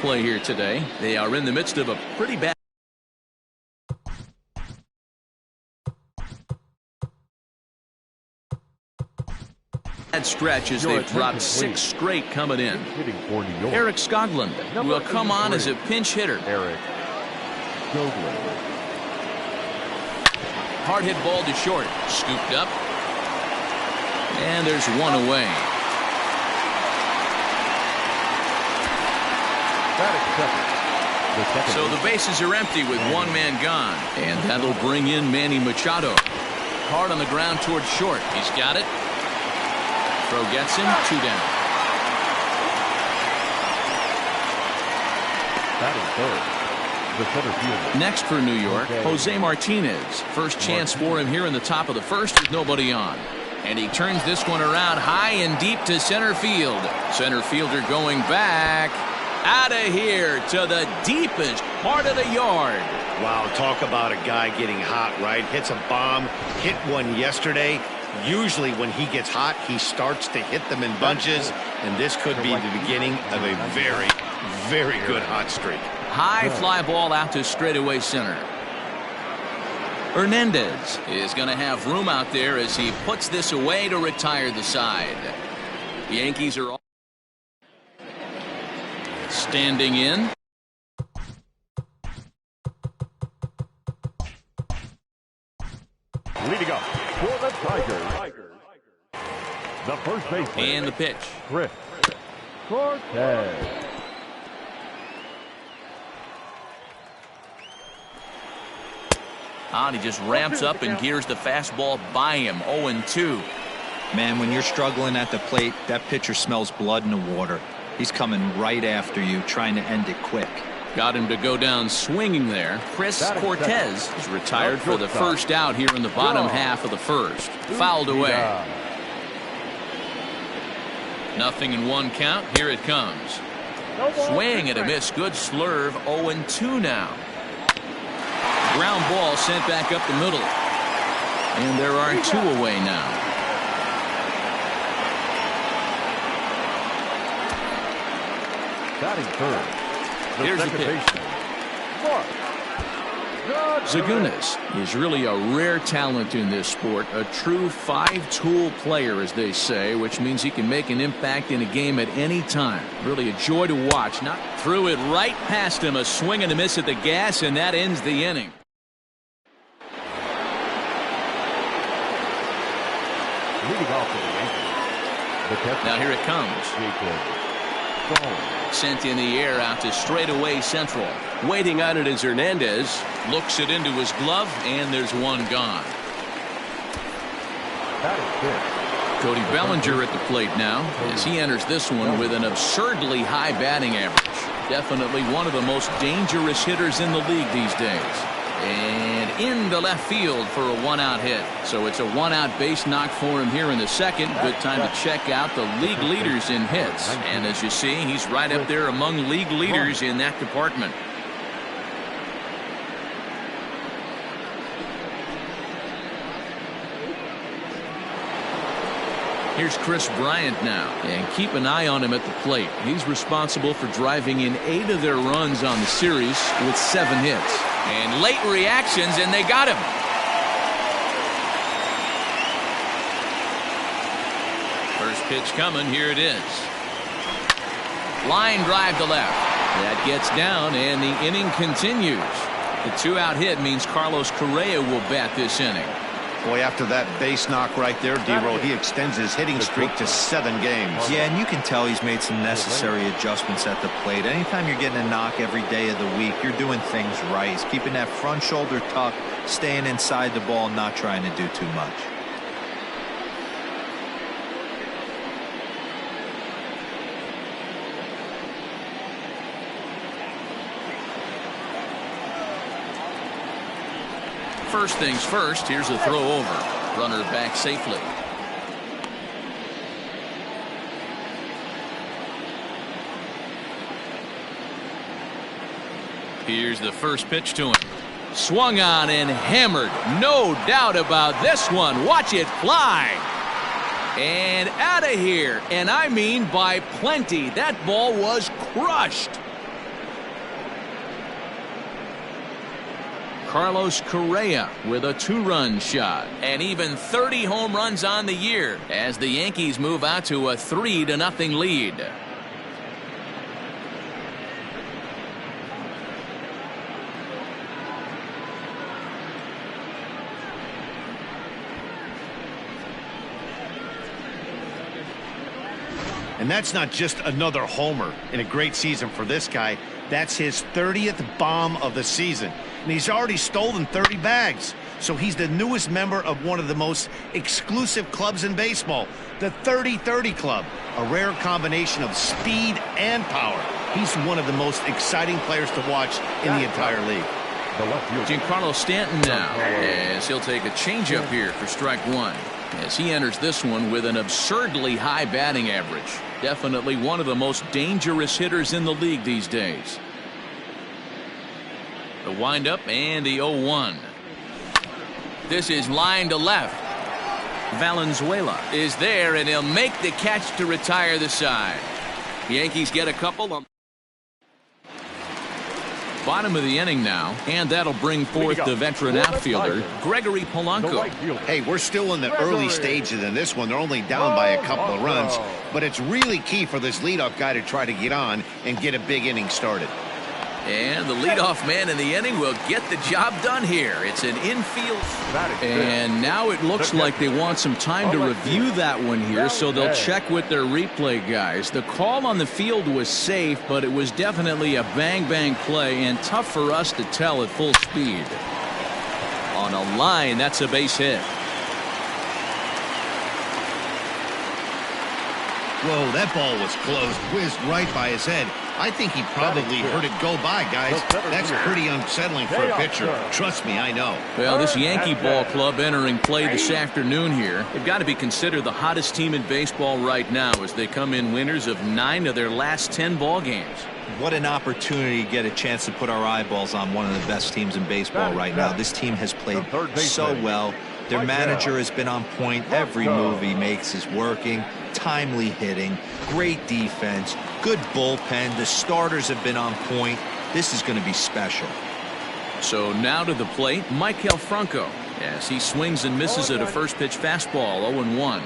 play here today. They are in the midst of a pretty bad stretch as they've dropped 6 straight coming in. Eric Skoglund will come on as a pinch hitter. Eric Skoglund. Hard hit ball to short. Scooped up. And there's one away. So the bases are empty with one man gone. And that'll bring in Manny Machado. Hard on the ground towards short. He's got it. Throw gets him. 2 down. Batting third, the center fielder. Next for New York, Jose Martinez. First chance for him here in the top of the first with nobody on. And he turns this one around high and deep to center field. Center fielder going back. Out of here to the deepest part of the yard. Wow, talk about a guy getting hot, right? Hits a bomb, hit one yesterday. Usually when he gets hot, he starts to hit them in bunches, and this could be the beginning of a very, very good hot streak. High fly ball out to straightaway center. Hernandez is going to have room out there as he puts this away to retire the side. The Yankees are all standing in. Leading up for the Tigers, the first baseman. And the pitch. Chris Cortez. And he just ramps up and gears the fastball by him. 0-2. Man, when you're struggling at the plate, that pitcher smells blood in the water. He's coming right after you, trying to end it quick. Got him to go down swinging there. Chris Cortez is retired for the first out here in the bottom half of the first. Fouled away. Nothing in 1 count. Here it comes. Swing and a miss. Good slurve. 0-2 now. Ground ball sent back up the middle. And there are 2 away now. Batting third. Here's the pitch. Zagunis is really a rare talent in this sport, a true 5-tool player, as they say, which means he can make an impact in a game at any time. Really a joy to watch. Not threw it right past him, a swing and a miss at the gas, and that ends the inning. Leading off for the Yankees. Now here it comes. Sent in the air out to straightaway central. Waiting on it is Hernandez. Looks it into his glove, and there's one gone. Cody Bellinger at the plate now as he enters this one with an absurdly high batting average. Definitely one of the most dangerous hitters in the league these days. And into left field for a 1-out hit. So it's a 1-out base knock for him here in the second. Good time to check out the league leaders in hits. And as you see, he's right up there among league leaders in that department. Here's Chris Bryant now, and keep an eye on him at the plate. He's responsible for driving in 8 of their runs on the series with 7 hits. And late reactions, and they got him. First pitch coming, here it is. Line drive to left. That gets down, and the inning continues. The 2-out hit means Carlos Correa will bat this inning. Boy, after that base knock right there, D-Roll, he extends his hitting streak to 7 games. Yeah, and you can tell he's made some necessary adjustments at the plate. Anytime you're getting a knock every day of the week, you're doing things right. He's keeping that front shoulder tucked, staying inside the ball, not trying to do too much. First things first, here's a throw over. Runner back safely. Here's the first pitch to him. Swung on and hammered. No doubt about this one. Watch it fly. And out of here. And I mean by plenty. That ball was crushed. Carlos Correa with a 2-run shot. And even 30 home runs on the year as the Yankees move out to a 3-0 lead. And that's not just another homer in a great season for this guy. That's his 30th bomb of the season. And he's already stolen 30 bags. So he's the newest member of one of the most exclusive clubs in baseball, the 30-30 Club, a rare combination of speed and power. He's one of the most exciting players to watch in the entire league. Giancarlo Stanton now, as he'll take a changeup here for strike one, as he enters this one with an absurdly high batting average. Definitely one of the most dangerous hitters in the league these days. The windup and the 0-1. This is line to left. Valenzuela is there, and he'll make the catch to retire the side. The Yankees get a couple of. Bottom of the inning now, and that'll bring forth the veteran outfielder, Gregory Polanco. Hey, we're still in the early stages in this one. They're only down by a couple of runs, but it's really key for this leadoff guy to try to get on and get a big inning started. And the leadoff man in the inning will get the job done here. It's an infield. And now it looks like they want some time to review that one here, so they'll check with their replay guys. The call on the field was safe, but it was definitely a bang-bang play and tough for us to tell at full speed. On a line, that's a base hit. Whoa, that ball was close, whizzed right by his head. I think he probably heard it go by, guys. That's pretty unsettling for a pitcher. Trust me, I know. Well, this Yankee ball club entering play this afternoon here, they've got to be considered the hottest team in baseball right now as they come in winners of 9 of their last 10 ball games. What an opportunity to get a chance to put our eyeballs on one of the best teams in baseball right now. This team has played so well. Their manager has been on point. Every move he makes is working. Timely hitting, great defense, good bullpen. The starters have been on point. This is going to be special. So now to the plate, Maikel Franco, as he swings and misses at a first pitch fastball, 0-1.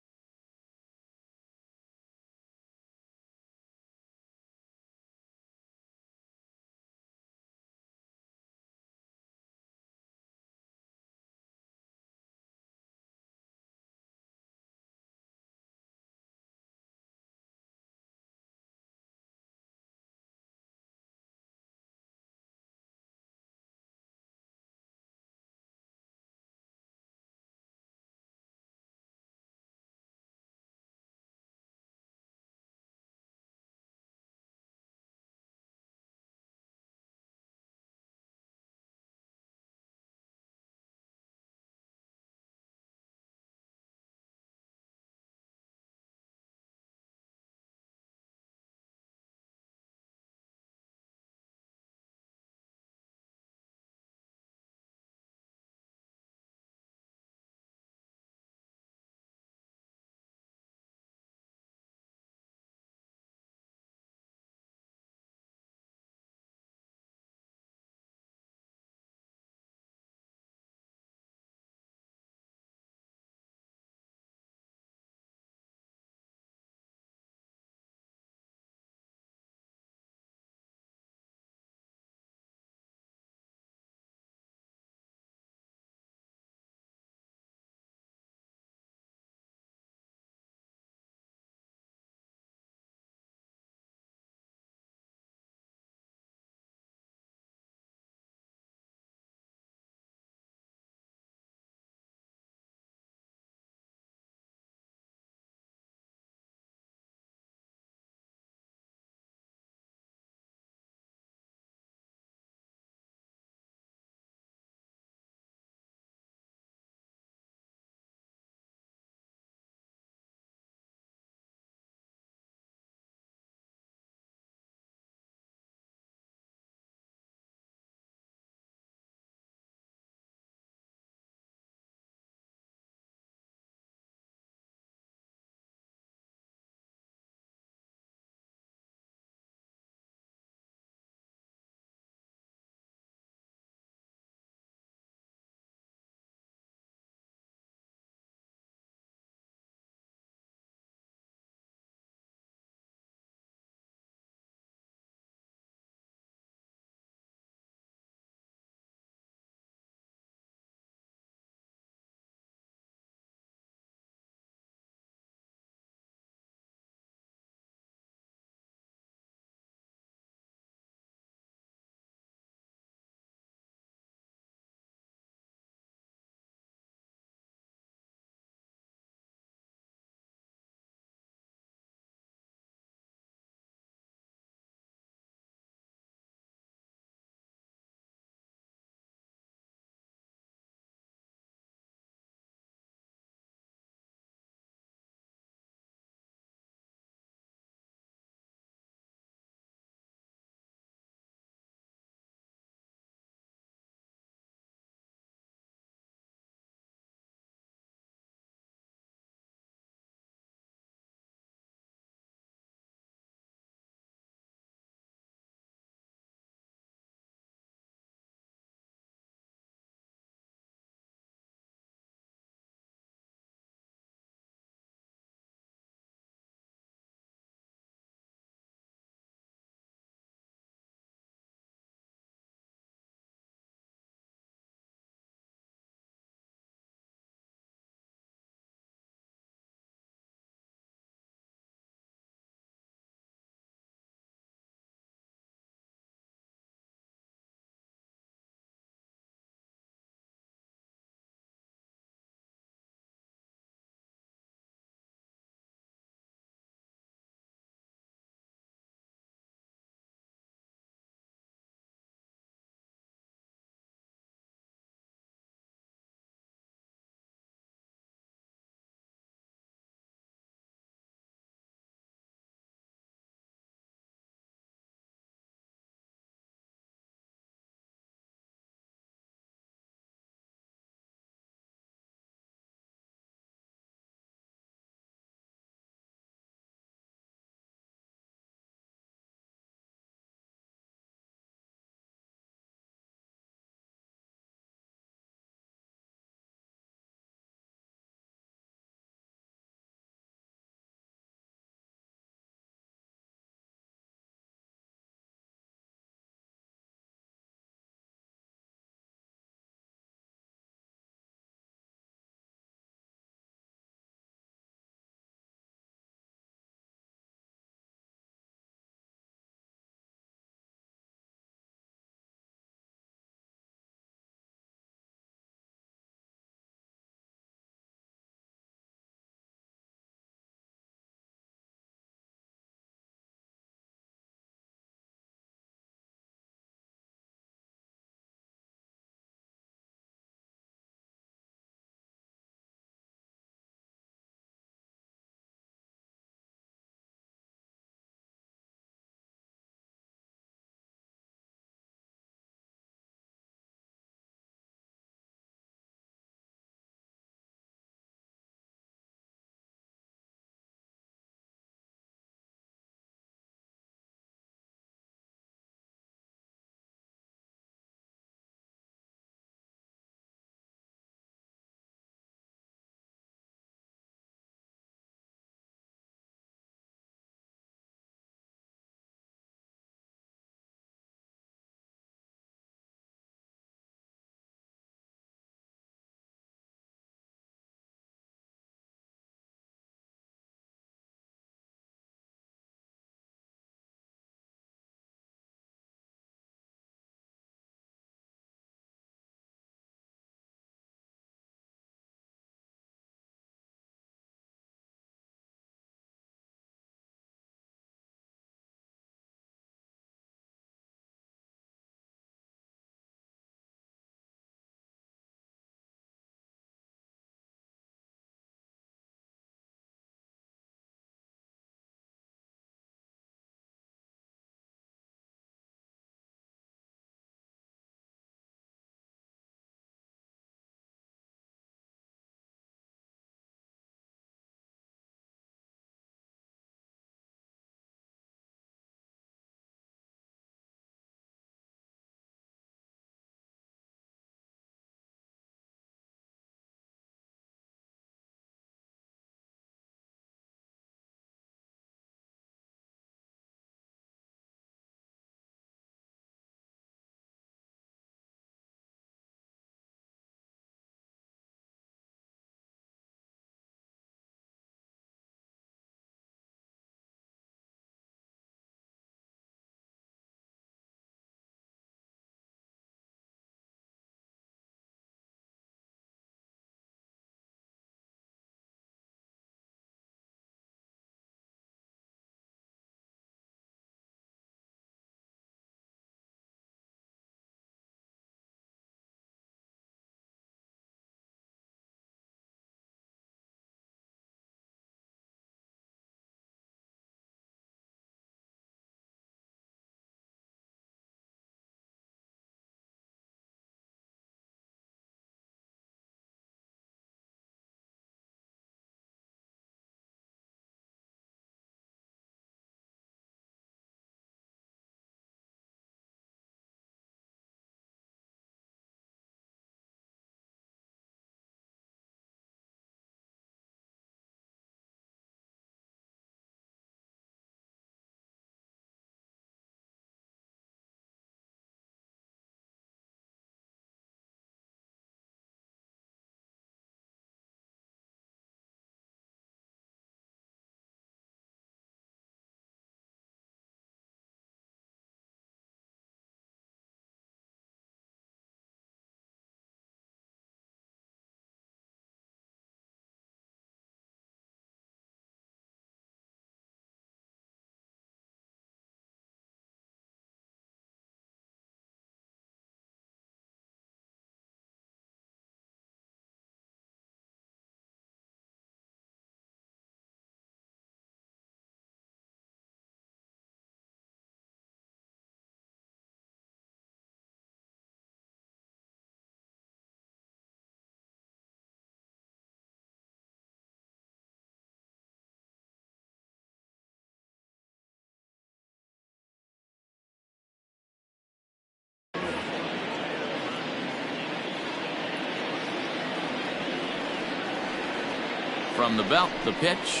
From the belt, the pitch.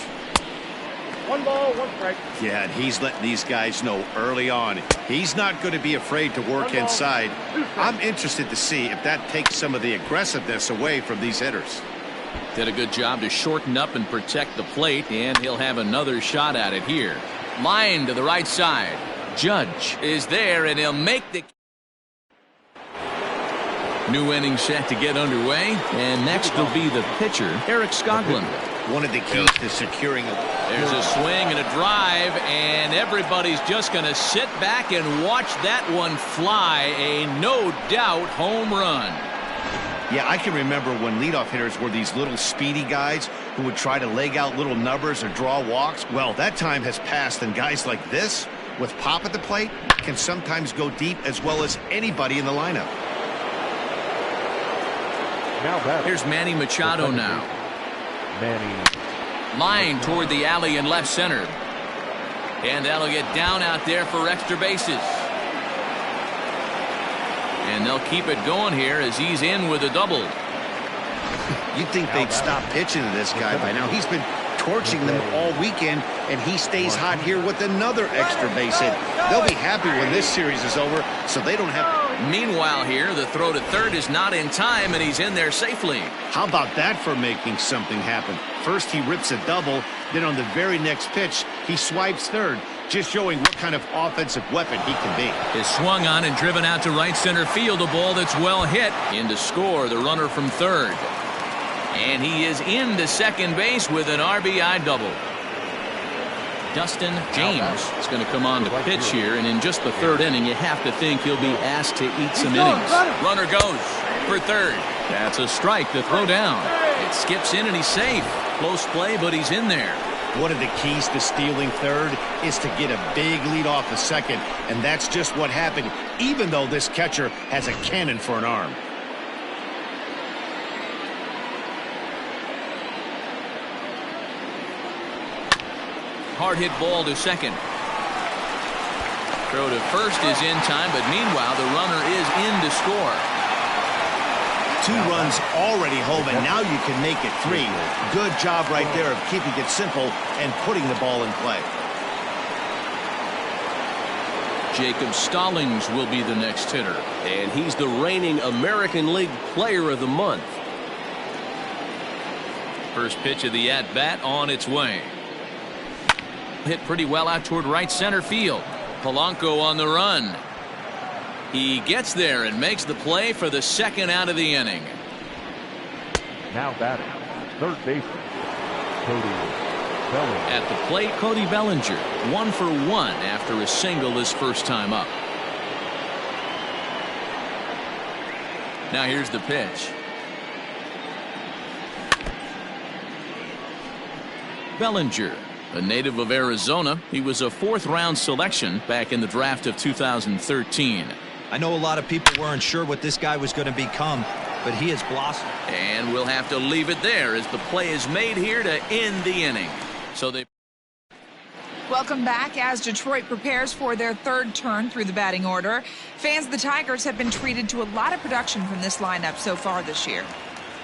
1 ball, 1 strike. Yeah, and he's letting these guys know early on he's not going to be afraid to work inside. I'm interested to see if that takes some of the aggressiveness away from these hitters. Did a good job to shorten up and protect the plate, and he'll have another shot at it here. Line to the right side. Judge is there, and he'll make the new inning set to get underway. And next will be the pitcher, Eric Skoglund. One of the keys to securing There's a swing and a drive, and everybody's just going to sit back and watch that one fly. A no-doubt home run. Yeah, I can remember when leadoff hitters were these little speedy guys who would try to leg out little numbers or draw walks. Well, that time has passed, and guys like this, with pop at the plate, can sometimes go deep as well as anybody in the lineup. Here's Manny Machado now. Line toward the alley in left center. And that'll get down out there for extra bases. And they'll keep it going here as he's in with a double. You'd think they'd stop pitching to this guy by now. He's been torching them all weekend, and he stays hot here with another extra base hit. They'll be happy when this series is over, so they don't have... Meanwhile here, the throw to third is not in time, and he's in there safely. How about that for making something happen? First he rips a double, then on the very next pitch, he swipes third, just showing what kind of offensive weapon he can be. Is swung on and driven out to right center field, a ball that's well hit. In to score, the runner from third. And he is into second base with an RBI double. Dustin James is going to come on to pitch here, and in just the third inning, you have to think he'll be asked to eat some innings. Runner goes for third. That's a strike to throw down. It skips in, and he's safe. Close play, but he's in there. One of the keys to stealing third is to get a big lead off the second, and that's just what happened, even though this catcher has a cannon for an arm. Hard hit ball to second. Throw to first is in time, but meanwhile the runner is in to score. 2 runs already home, and now you can make it 3. Good job right there of keeping it simple and putting the ball in play. Jacob Stallings will be the next hitter. And he's the reigning American League Player of the Month. First pitch of the at-bat on its way. Hit pretty well out toward right center field. Polanco on the run. He gets there and makes the play for the second out of the inning. Now batting, third baseman, Cody Bellinger. At the plate, Cody Bellinger, 1 for 1 after a single his first time up. Now here's the pitch. Bellinger, a native of Arizona. He was a 4th-round selection back in the draft of 2013. I know a lot of people weren't sure what this guy was going to become, but he has blossomed. And we'll have to leave it there as the play is made here to end the inning. So they... Welcome back as Detroit prepares for their third turn through the batting order. Fans of the Tigers have been treated to a lot of production from this lineup so far this year.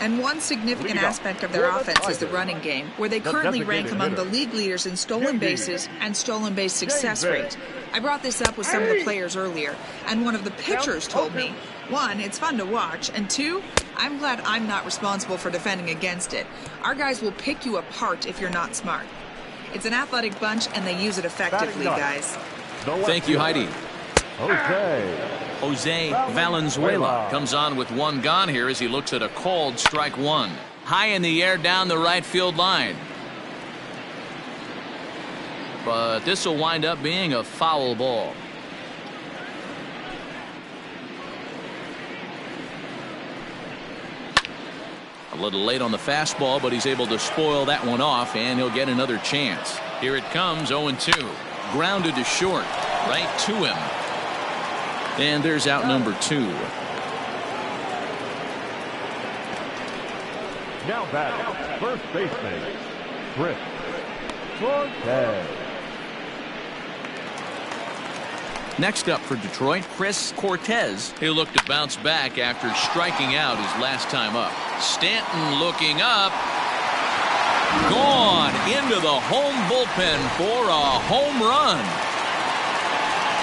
And one significant aspect of their offense is the running game, where they currently rank among the league leaders in stolen bases and stolen base success rate. I brought this up with some of the players earlier, and one of the pitchers told me, 1, it's fun to watch, and 2, I'm glad I'm not responsible for defending against it. Our guys will pick you apart if you're not smart. It's an athletic bunch, and they use it effectively, guys. Thank you, Heidi. Jose Valenzuela comes on with 1 gone here as he looks at a called strike 1. High in the air down the right field line. But this will wind up being a foul ball. A little late on the fastball, but he's able to spoil that one off, and he'll get another chance. Here it comes, 0-2. Grounded to short, right to him. And there's out number 2. Now batting, first baseman, Chris Cortez. Next up for Detroit, Chris Cortez. He'll look to bounce back after striking out his last time up. Stanton looking up. Gone into the home bullpen for a home run.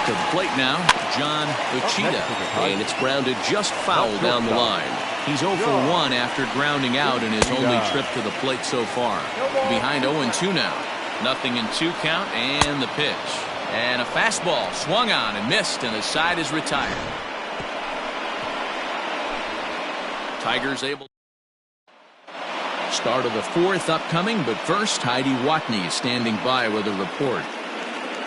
To the plate now, John Uchida, and it's grounded just foul down the line. He's 0 for 1 after grounding out in his only trip to the plate so far. Behind 0-2 now. 0-2 count, and the pitch. And a fastball swung on and missed, and the side is retired. Tigers able. Start of the 4th upcoming, but first, Heidi Watney is standing by with a report.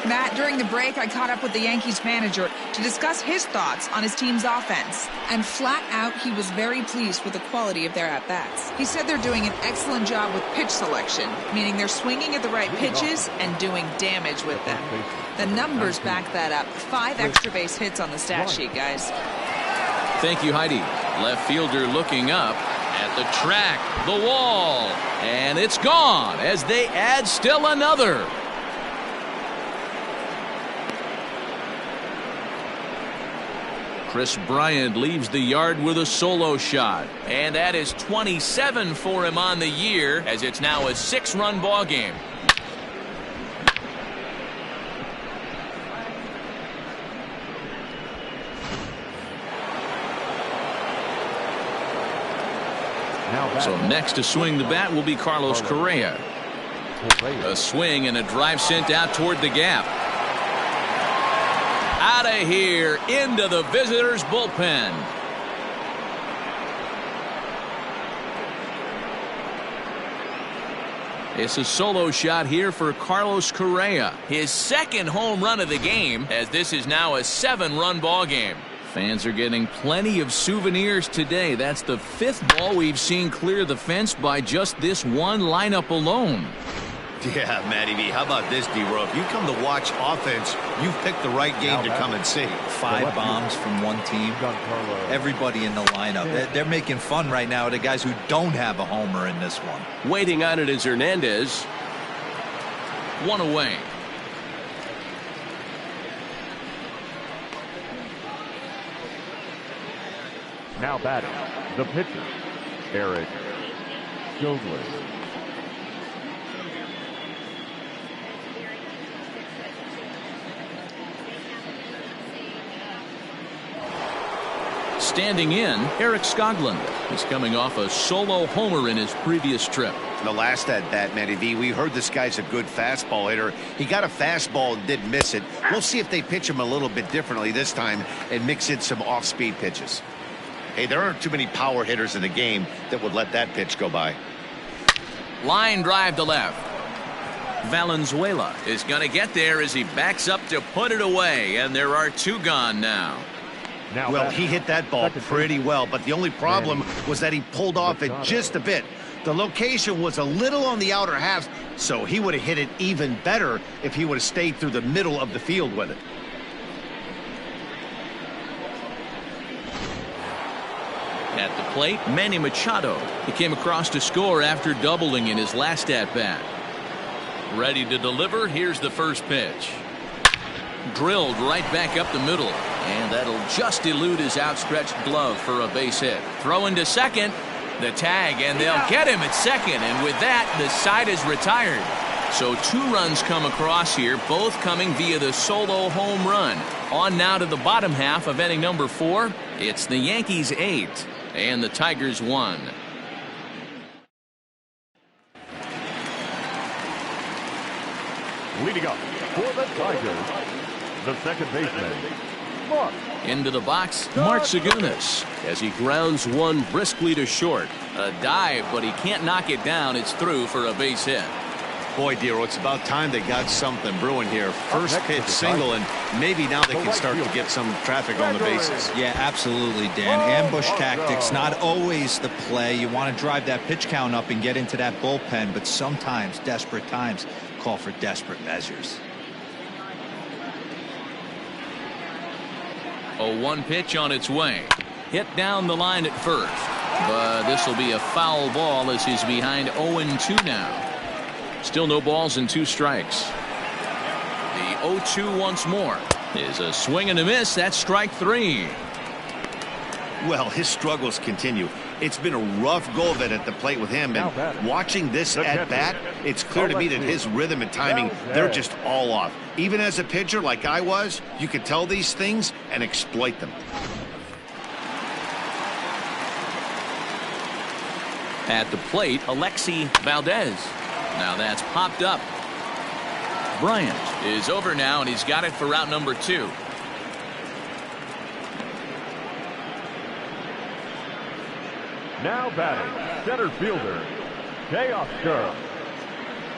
Matt, during the break, I caught up with the Yankees manager to discuss his thoughts on his team's offense. And flat out, he was very pleased with the quality of their at-bats. He said they're doing an excellent job with pitch selection, meaning they're swinging at the right pitches and doing damage with them. The numbers back that up. 5 extra base hits on the stat sheet, guys. Thank you, Heidi. Left fielder looking up at the track, the wall, and it's gone as they add still another. Chris Bryant leaves the yard with a solo shot, and that is 27 for him on the year, as it's now a 6-run ball game. So next to swing the bat will be Carlos Correa. A swing and a drive sent out toward the gap. Out of here into the visitors' bullpen. It's a solo shot here for Carlos Correa. His 2nd home run of the game, as this is now a 7-run ball game. Fans are getting plenty of souvenirs today. That's the 5th ball we've seen clear the fence by just this one lineup alone. Yeah, Matty V. How about this, D-Row? If you come to watch offense, you've picked the right game to come and see. 5 bombs from one team. Everybody in the lineup. They're making fun right now of the guys who don't have a homer in this one. Waiting on it is Hernandez. 1 away. Now batting, the pitcher, Eric Jogler. Standing in, Eric Skoglund. He's coming off a solo homer in his previous trip. The last at bat, Matty V, we heard this guy's a good fastball hitter. He got a fastball and did miss it. We'll see if they pitch him a little bit differently this time and mix in some off-speed pitches. Hey, there aren't too many power hitters in the game that would let that pitch go by. Line drive to left. Valenzuela is going to get there as he backs up to put it away, and there are 2 gone now. Well, he hit that ball pretty well, but the only problem was that he pulled off it just a bit. The location was a little on the outer half, so he would have hit it even better if he would have stayed through the middle of the field with it. At the plate, Manny Machado. He came across to score after doubling in his last at-bat. Ready to deliver. Here's the first pitch. Drilled right back up the middle, and that'll just elude his outstretched glove for a base hit. Throw into second. The tag, and they'll get him at second, and with that, the side is retired. So 2 runs come across here, both coming via the solo home run. On now to the bottom half of inning number 4. It's the Yankees 8 and the Tigers 1. Leading up for the Tigers, the second baseman, Mark. Into the box, Mark Segunas, as he grounds one briskly to short. A dive, but he can't knock it down. It's through for a base hit. Boy, Dero, it's about time they got something brewing here. First pitch single, and maybe now they can start to get some traffic on the bases. Yeah, absolutely, Dan. Ambush tactics, not always the play. You want to drive that pitch count up and get into that bullpen, but sometimes, desperate times, call for desperate measures. A 1 pitch on its way. Hit down the line at first, but this will be a foul ball as he's behind 0-2 now. Still no balls and 2 strikes. The 0-2 once more is a swing and a miss. That's strike 3. Well, his struggles continue. It's been a rough go of it at the plate with him, and watching this at-bat, it's clear to me that his rhythm and timing, they're just all off. Even as a pitcher like I was, you could tell these things and exploit them. At the plate, Alexi Valdez. Now that's popped up. Bryant is over now, and he's got it for out number 2. Now batting, center fielder, Teoscar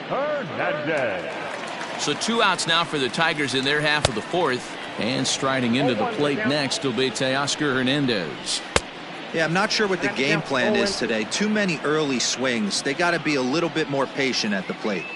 Hernandez. So 2 outs now for the Tigers in their half of the 4th. And striding into the plate next will be Teoscar Hernandez. Yeah, I'm not sure what the game plan is today. Too many early swings. They got to be a little bit more patient at the plate.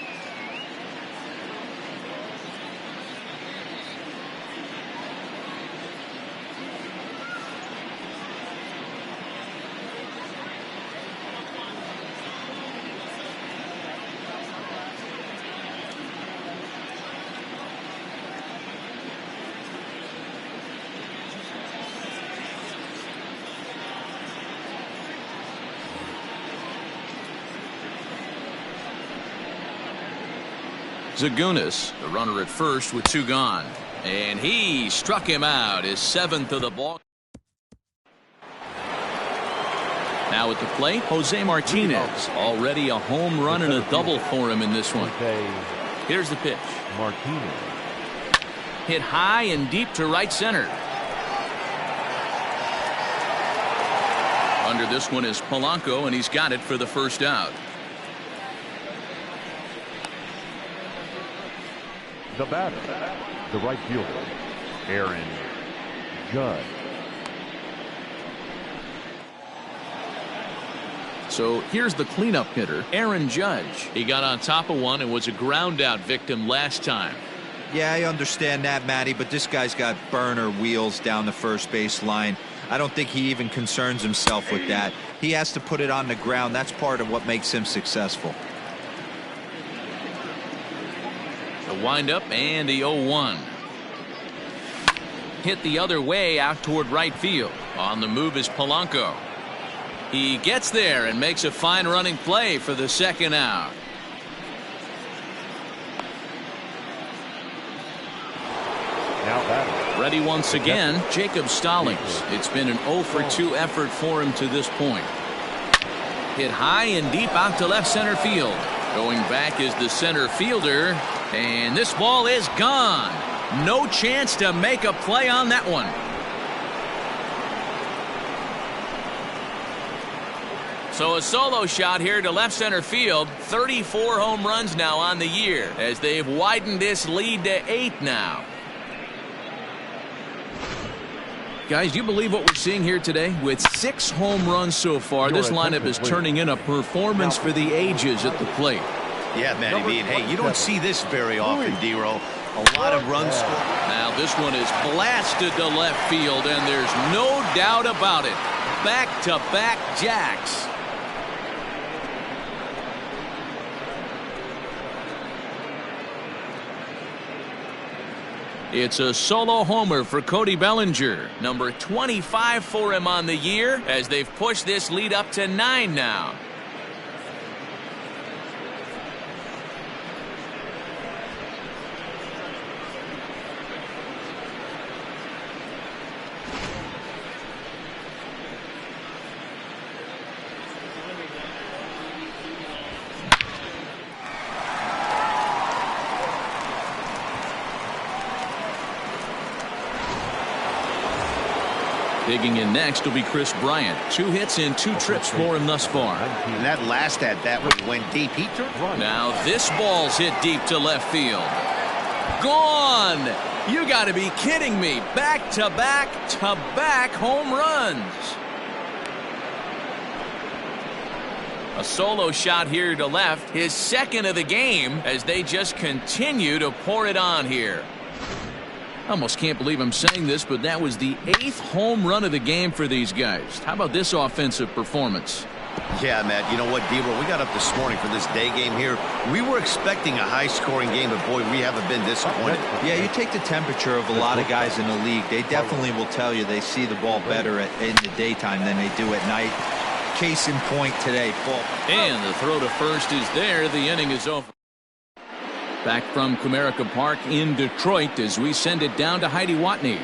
Zagunis, the runner at first with 2 gone. And he struck him out, his 7th of the ball. Now at the plate, Jose Martinez. Already a home run and a double for him in this one. Here's the pitch. Martinez. Hit high and deep to right center. Under this one is Polanco, and he's got it for the first out. The batter, the right fielder, Aaron Judge. So here's the cleanup hitter, Aaron Judge. He got on top of one and was a ground out victim last time. Yeah, I understand that, Matty, but this guy's got burner wheels down the first base line. I don't think he even concerns himself with that. He has to put it on the ground. That's part of what makes him successful. The windup and the 0-1. Hit the other way out toward right field. On the move is Polanco. He gets there and makes a fine running play for the second out. Now batting. Ready once again, Jacob Stallings. It's been an 0 for 2 effort for him to this point. Hit high and deep out to left center field. Going back is the center fielder, and this ball is gone. No chance to make a play on that one. So a solo shot here to left center field. 34 home runs now on the year as they've widened this lead to 8 now. Guys, do you believe what we're seeing here today? With 6 home runs so far, this lineup is turning in a performance for the ages at the plate. Yeah, Matty B. And hey, you don't see this very often, D-Row. A lot of runs scored. Now this one is blasted to left field, and there's no doubt about it. Back-to-back jacks. It's a solo homer for Cody Bellinger. Number 25 for him on the year as they've pushed this lead up to 9 now. Digging in next will be Chris Bryant. 2 hits in 2 trips for him thus far. And that last at-bat when he went deep, he turned. Now this ball's hit deep to left field. Gone! You got to be kidding me. Back-to-back home runs. A solo shot here to left. His 2nd of the game as they just continue to pour it on here. I almost can't believe I'm saying this, but that was the 8th home run of the game for these guys. How about this offensive performance? Yeah, Matt, you know what, D-Roll, we got up this morning for this day game here. We were expecting a high-scoring game, but, boy, we haven't been disappointed. Yeah, you take the temperature of a lot of guys in the league. They definitely will tell you they see the ball better in the daytime than they do at night. Case in point today, ball. And the throw to first is there. The inning is over. Back from Comerica Park in Detroit as we send it down to Heidi Watney.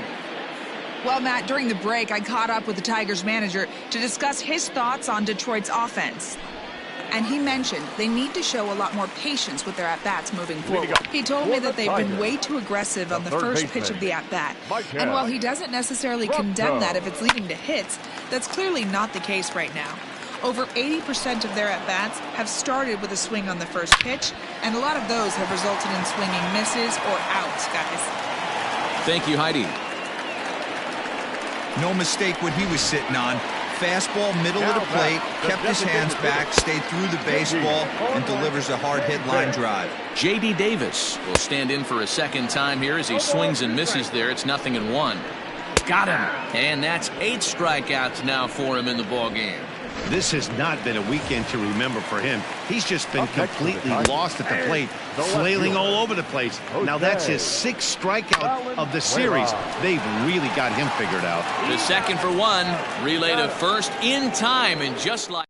Well, Matt, during the break, I caught up with the Tigers manager to discuss his thoughts on Detroit's offense. And he mentioned they need to show a lot more patience with their at-bats moving forward. He told me that they've been way too aggressive on the first pitch of the at-bat. And while he doesn't necessarily condemn that if it's leading to hits, that's clearly not the case right now. Over 80% of their at-bats have started with a swing on the first pitch, and a lot of those have resulted in swinging misses or outs, guys. Thank you, Heidi. No mistake what he was sitting on. Fastball, middle of the plate, kept his hands back, stayed through the baseball, and delivers a hard-hit line drive. J.D. Davis will stand in for a second time here as he swings and misses there. It's 0-1. Got him. And that's 8 strikeouts now for him in the ballgame. This has not been a weekend to remember for him. He's just been completely lost at the plate, flailing all over the place. Now that's his 6th strikeout of the series. They've really got him figured out. The second for 1, relay to first in time, and just like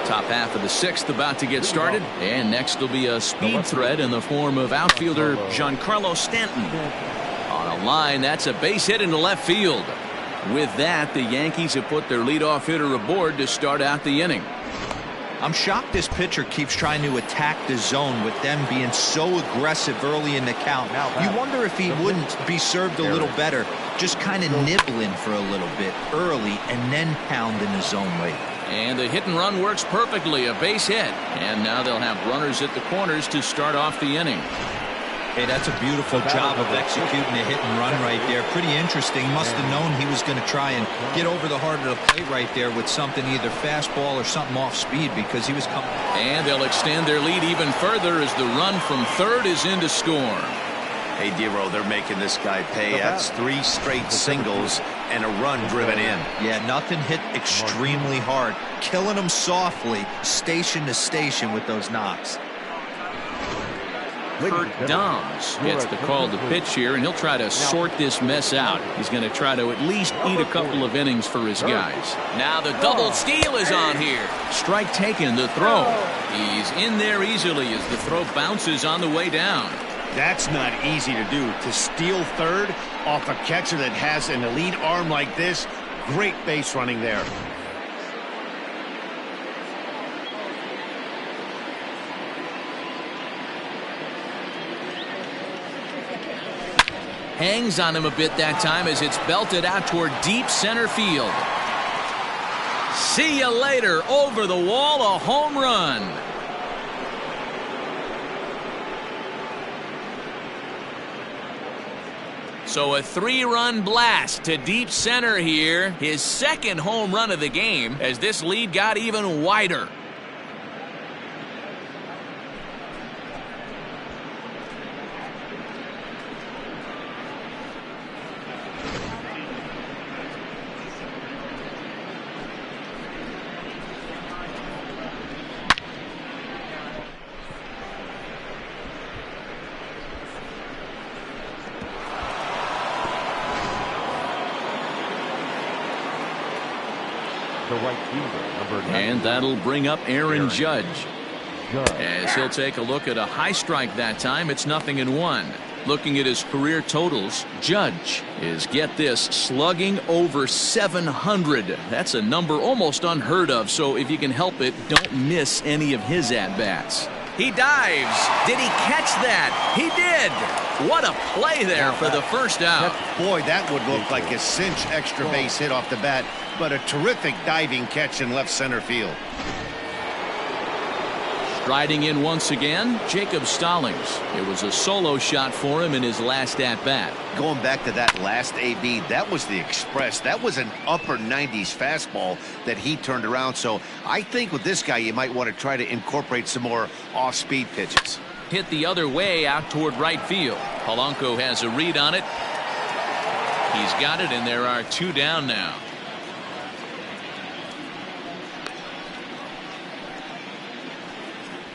top half of the 6th about to get started, and next will be a speed threat in the form of outfielder Giancarlo Stanton. On a line, that's a base hit into left field. With that, the Yankees have put their leadoff hitter aboard to start out the inning. I'm shocked this pitcher keeps trying to attack the zone with them being so aggressive early in the count. You wonder if he wouldn't be served a little better, just kind of nibbling for a little bit early and then pounding the zone late. And the hit and run works perfectly, a base hit. And now they'll have runners at the corners to start off the inning. Hey, that's a beautiful job of executing a hit and run right there. Pretty interesting. Must have known he was going to try and get over the heart of the plate right there with something, either fastball or something off speed, because he was coming. And they'll extend their lead even further as the run from third is in to score. Hey, D-Roll, they're making this guy pay. That's 3 straight singles and a run driven in. Yeah, nothing hit extremely hard. Killing them softly, station to station with those knocks. Kurt Dahms gets the call to pitch here, and he'll try to sort this mess out. He's going to try to at least eat a couple of innings for his guys. Now the double steal is on here. Strike taken, the throw. He's in there easily as the throw bounces on the way down. That's not easy to do. To steal third off a catcher that has an elite arm like this, great base running there. Hangs on him a bit that time as it's belted out toward deep center field. See you later. Over the wall, a home run. So a 3-run blast to deep center here. His 2nd home run of the game as this lead got even wider. And that'll bring up Aaron Judge. As he'll take a look at a high strike that time, it's 0-1. Looking at his career totals, Judge is, get this, slugging over 700. That's a number almost unheard of, so if you can help it, don't miss any of his at-bats. He dives. Did he catch that? He did. What a play there for the first out. Boy, that would look like a cinch extra base hit off the bat, but a terrific diving catch in left center field. Striding in once again, Jacob Stallings. It was a solo shot for him in his last at-bat. Going back to that last AB, that was the express. That was an upper 90s fastball that he turned around. So I think with this guy, you might want to try to incorporate some more off-speed pitches. Hit the other way out toward right field. Polanco has a read on it. He's got it, and there are 2 down now.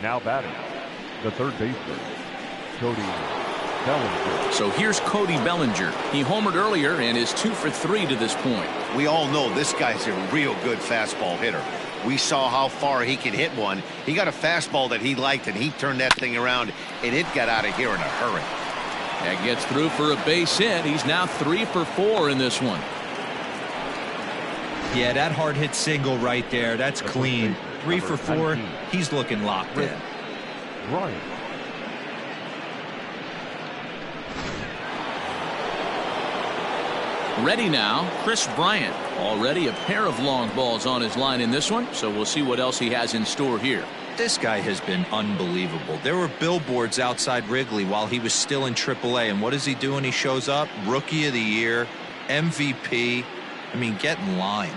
Now batting, the third baseman, Cody Bellinger. So here's Cody Bellinger. He homered earlier and is 2 for 3 to this point. We all know this guy's a real good fastball hitter. We saw how far he could hit one. He got a fastball that he liked, and he turned that thing around, and it got out of here in a hurry. That gets through for a base hit. He's now 3 for 4 in this one. Yeah, that hard hit single right there. That's clean. 3 for 4. He's looking locked in. Bryant. Ready now, Chris Bryant. Already a pair of long balls on his line in this one, so we'll see what else he has in store here. This guy has been unbelievable. There were billboards outside Wrigley while he was still in AAA, and what is he doing? He shows up, Rookie of the Year, MVP. I mean, get in line.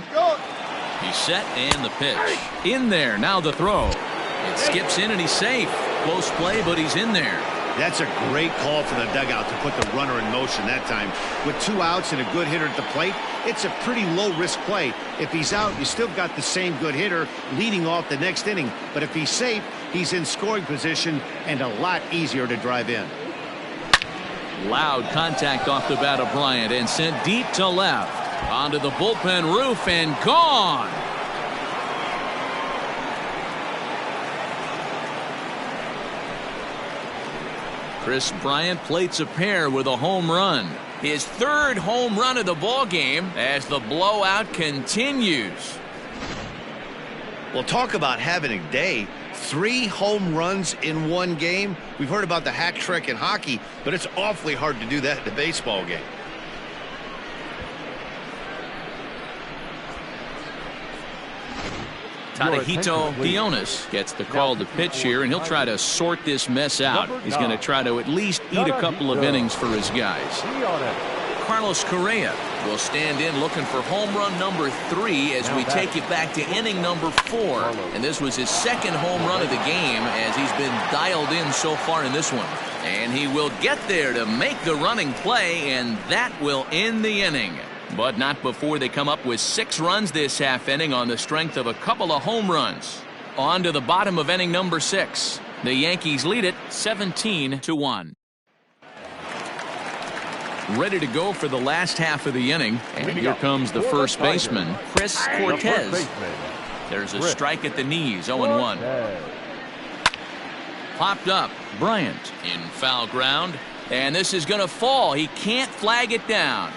He's set and the pitch. In there, now the throw. It skips in and he's safe. Close play, but he's in there. That's a great call for the dugout to put the runner in motion that time. With 2 outs and a good hitter at the plate, it's a pretty low-risk play. If he's out, you still got the same good hitter leading off the next inning. But if he's safe, he's in scoring position and a lot easier to drive in. Loud contact off the bat of Bryant and sent deep to left. Onto the bullpen roof and gone. Chris Bryant plates a pair with a home run. His 3rd home run of the ball game as the blowout continues. Well, talk about having a day. 3 home runs in one game. We've heard about the hack trick in hockey, but it's awfully hard to do that in a baseball game. Tadahito Dionis gets the call to pitch here, and he'll try to sort this mess out. He's going to try to at least eat a couple of innings for his guys. Carlos Correa will stand in looking for home run number 3 as we take it back to inning number 4. And this was his 2nd home run of the game as he's been dialed in so far in this one. And he will get there to make the running play, and that will end the inning. But not before they come up with 6 runs this half inning on the strength of a couple of home runs. On to the bottom of inning number 6. The Yankees lead it 17-1. Ready to go for the last half of the inning. And here comes the first baseman, Chris Cortez. There's a strike at the knees, 0-1. Popped up, Bryant in foul ground. And this is going to fall. He can't flag it down.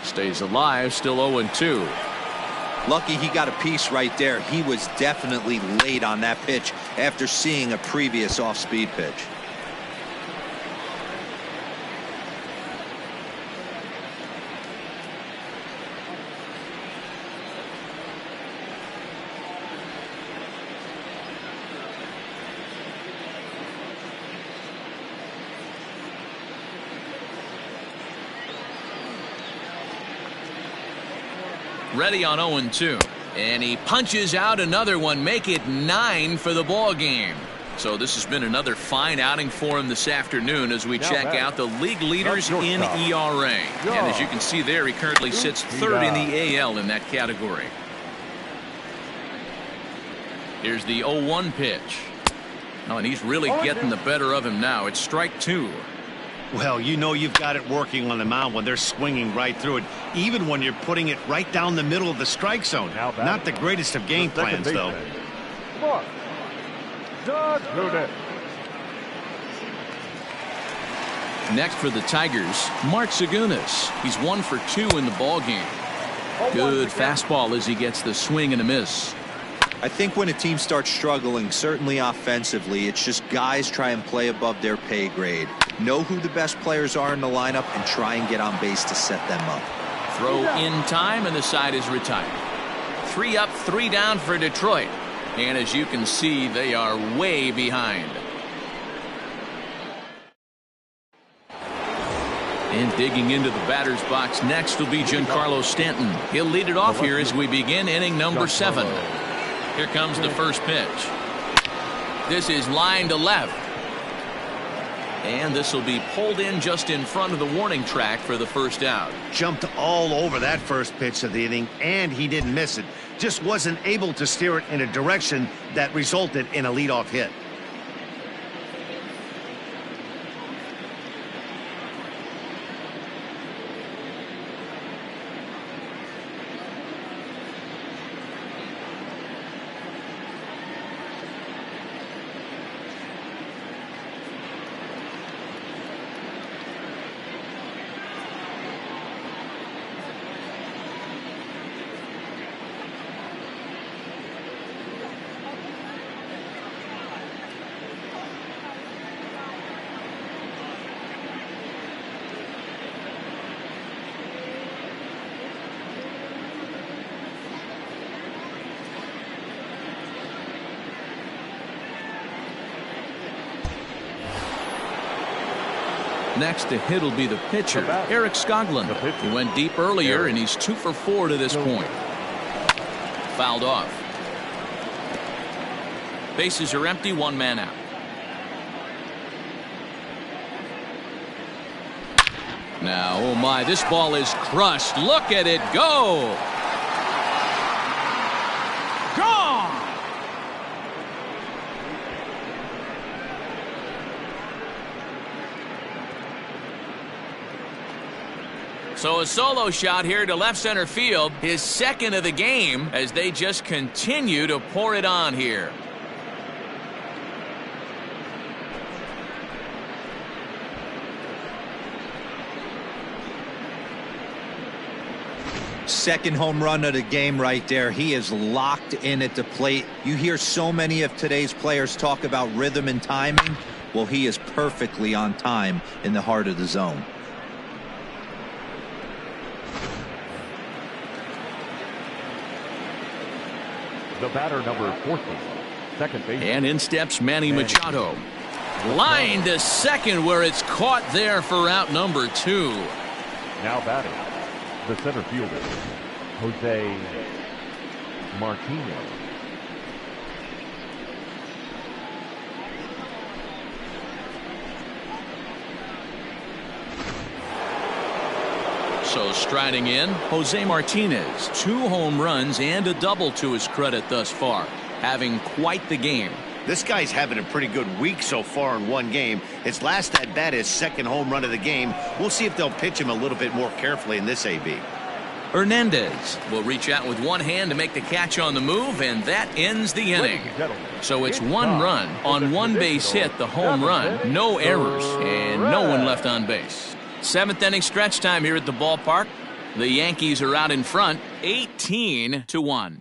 Stays alive, still 0-2. Lucky he got a piece right there. He was definitely late on that pitch after seeing a previous off-speed pitch. Ready on 0-2. And he punches out another one, make it 9 for the ball game. So this has been another fine outing for him this afternoon as we check out the league leaders in ERA. And as you can see there, he currently sits third in the AL in that category. Here's the 0-1 pitch. Oh, and he's really getting the better of him now. It's strike 2. Well, you know you've got it working on the mound when they're swinging right through it, even when you're putting it right down the middle of the strike zone. Not the greatest of game plans, though. Next for the Tigers, Mark Segunas. He's 1 for 2 in the ball game. Good fastball as he gets the swing and a miss. I think when a team starts struggling, certainly offensively, it's just guys try and play above their pay grade. Know who the best players are in the lineup and try and get on base to set them up. Throw in time and the side is retired. 3 up, 3 down for Detroit. And as you can see, they are way behind. And digging into the batter's box next will be Giancarlo Stanton. He'll lead it off here as we begin inning number 7. Here comes the first pitch. This is line to left. And this will be pulled in just in front of the warning track for the first out. Jumped all over that first pitch of the inning, and he didn't miss it. Just wasn't able to steer it in a direction that resulted in a leadoff hit. Next to hit will be the pitcher, Eric Skoglund. He went deep earlier, and he's 2 for 4 to this point. Fouled off. Bases are empty, 1 man out. Now, oh my, this ball is crushed. Look at it go. Gone. So a solo shot here to left center field, his second of the game, as they just continue to pour it on here. Second home run of the game right there. He is locked in at the plate. You hear so many of today's players talk about rhythm and timing. Well, he is perfectly on time in the heart of the zone. The batter, number 14, second base. And in steps Manny Machado. Line to second, where it's caught there for out number 2. Now batting, the center fielder, Jose Martinez. So striding in, Jose Martinez. 2 home runs and a double to his credit thus far. Having quite the game. This guy's having a pretty good week so far in one game. His last at bat is second home run of the game. We'll see if they'll pitch him a little bit more carefully in this AB. Hernandez will reach out with one hand to make the catch on the move, and that ends the inning. So it's 1 run on 1 base hit, the home run, no errors, and no one left on base. 7th inning stretch time here at the ballpark. The Yankees are out in front, 18-1.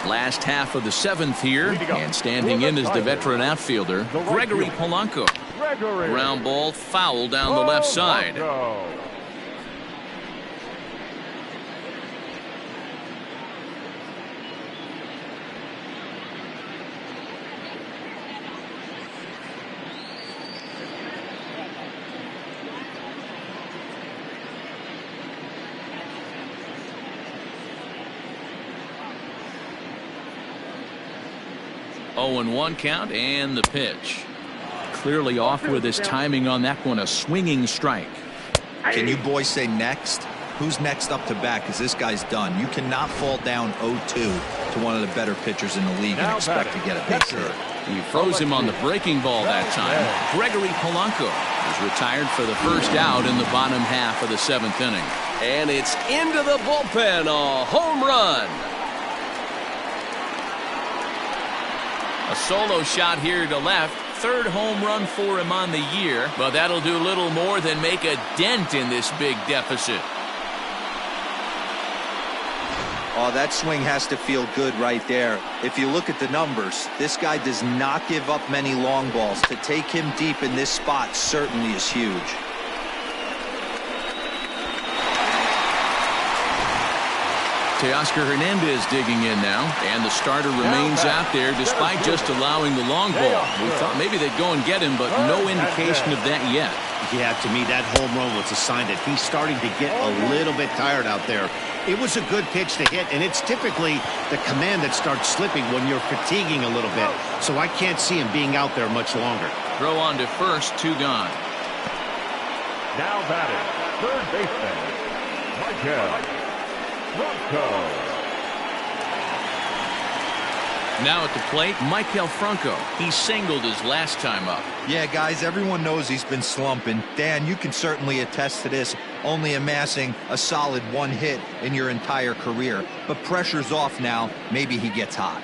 Last half of the seventh here, and standing in is the veteran outfielder, Gregory Polanco. Ground ball foul down the left side. 0-1 count, and the pitch. Clearly off with his timing on that one, a swinging strike. Can you boys say next? Who's next up to bat? Because this guy's done. You cannot fall down 0-2 to one of the better pitchers in the league and expect to get a base hit. He froze him on the breaking ball that time. Gregory Polanco is retired for the first out in the bottom half of the seventh inning. And it's into the bullpen, a home run. A solo shot here to left. Third home run for him on the year, but that'll do little more than make a dent in this big deficit. Oh, that swing has to feel good right there. If you look at the numbers, this guy does not give up many long balls. To take him deep in this spot certainly is huge. Teoscar Hernandez digging in now, and the starter remains out there despite just allowing the long ball. We thought maybe they'd go and get him, but no indication of that yet. Yeah, to me, that home run was a sign that he's starting to get a little bit tired out there. It was a good pitch to hit, and it's typically the command that starts slipping when you're fatiguing a little bit. So I can't see him being out there much longer. Throw on to first, 2 gone. Now batting, third baseman, Michael Franco. Now at the plate, Michael Franco. He singled his last time up. Yeah, guys, everyone knows he's been slumping. Dan, you can certainly attest to this, only amassing a solid 1 hit in your entire career. But pressure's off now. Maybe he gets hot.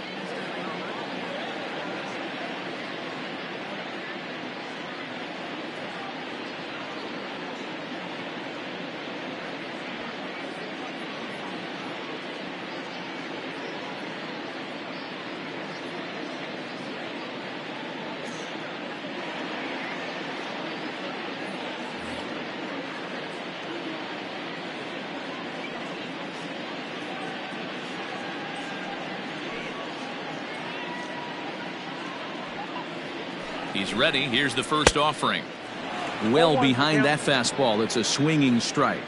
He's ready. Here's the first offering. Well behind that fastball. It's a swinging strike.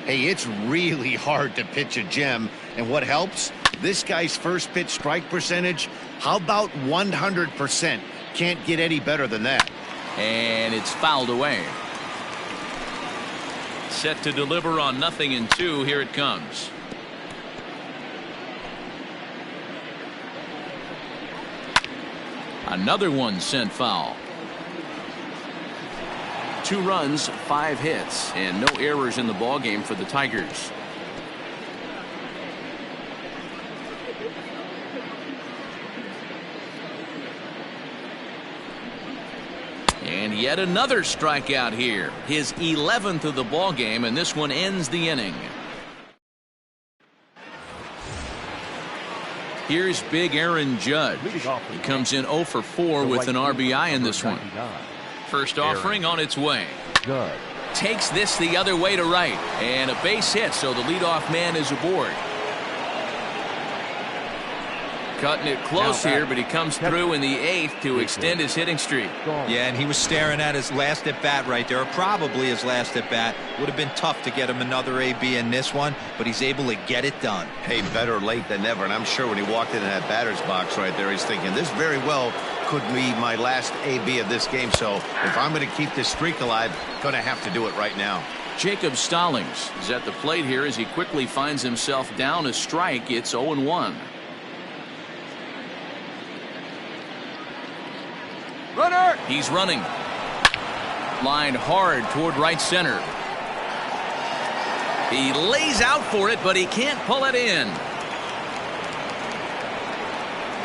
Hey, it's really hard to pitch a gem. And what helps? This guy's first pitch strike percentage, how about 100%? Can't get any better than that. And it's fouled away. Set to deliver on 0-2. Here it comes. Another one sent foul. 2 runs, 5 hits, and no errors in the ballgame for the Tigers. And yet another strikeout here. His 11th of the ballgame, and this one ends the inning. Here's big Aaron Judge. He comes in 0 for 4 with an RBI in this one. First offering on its way. Takes this the other way to right. And a base hit, so the leadoff man is aboard. Cutting it close here, but he comes through in the 8th to extend his hitting streak. Yeah, and he was staring at his last at-bat right there, or probably his last at-bat. Would have been tough to get him another AB in this one, but he's able to get it done. Hey, better late than never. And I'm sure when he walked into that batter's box right there, he's thinking, this very well could be my last AB of this game. So if I'm going to keep this streak alive, going to have to do it right now. Jacob Stallings is at the plate here as he quickly finds himself down a strike. It's 0-1. Runner! He's running. Lined hard toward right center. He lays out for it, but he can't pull it in.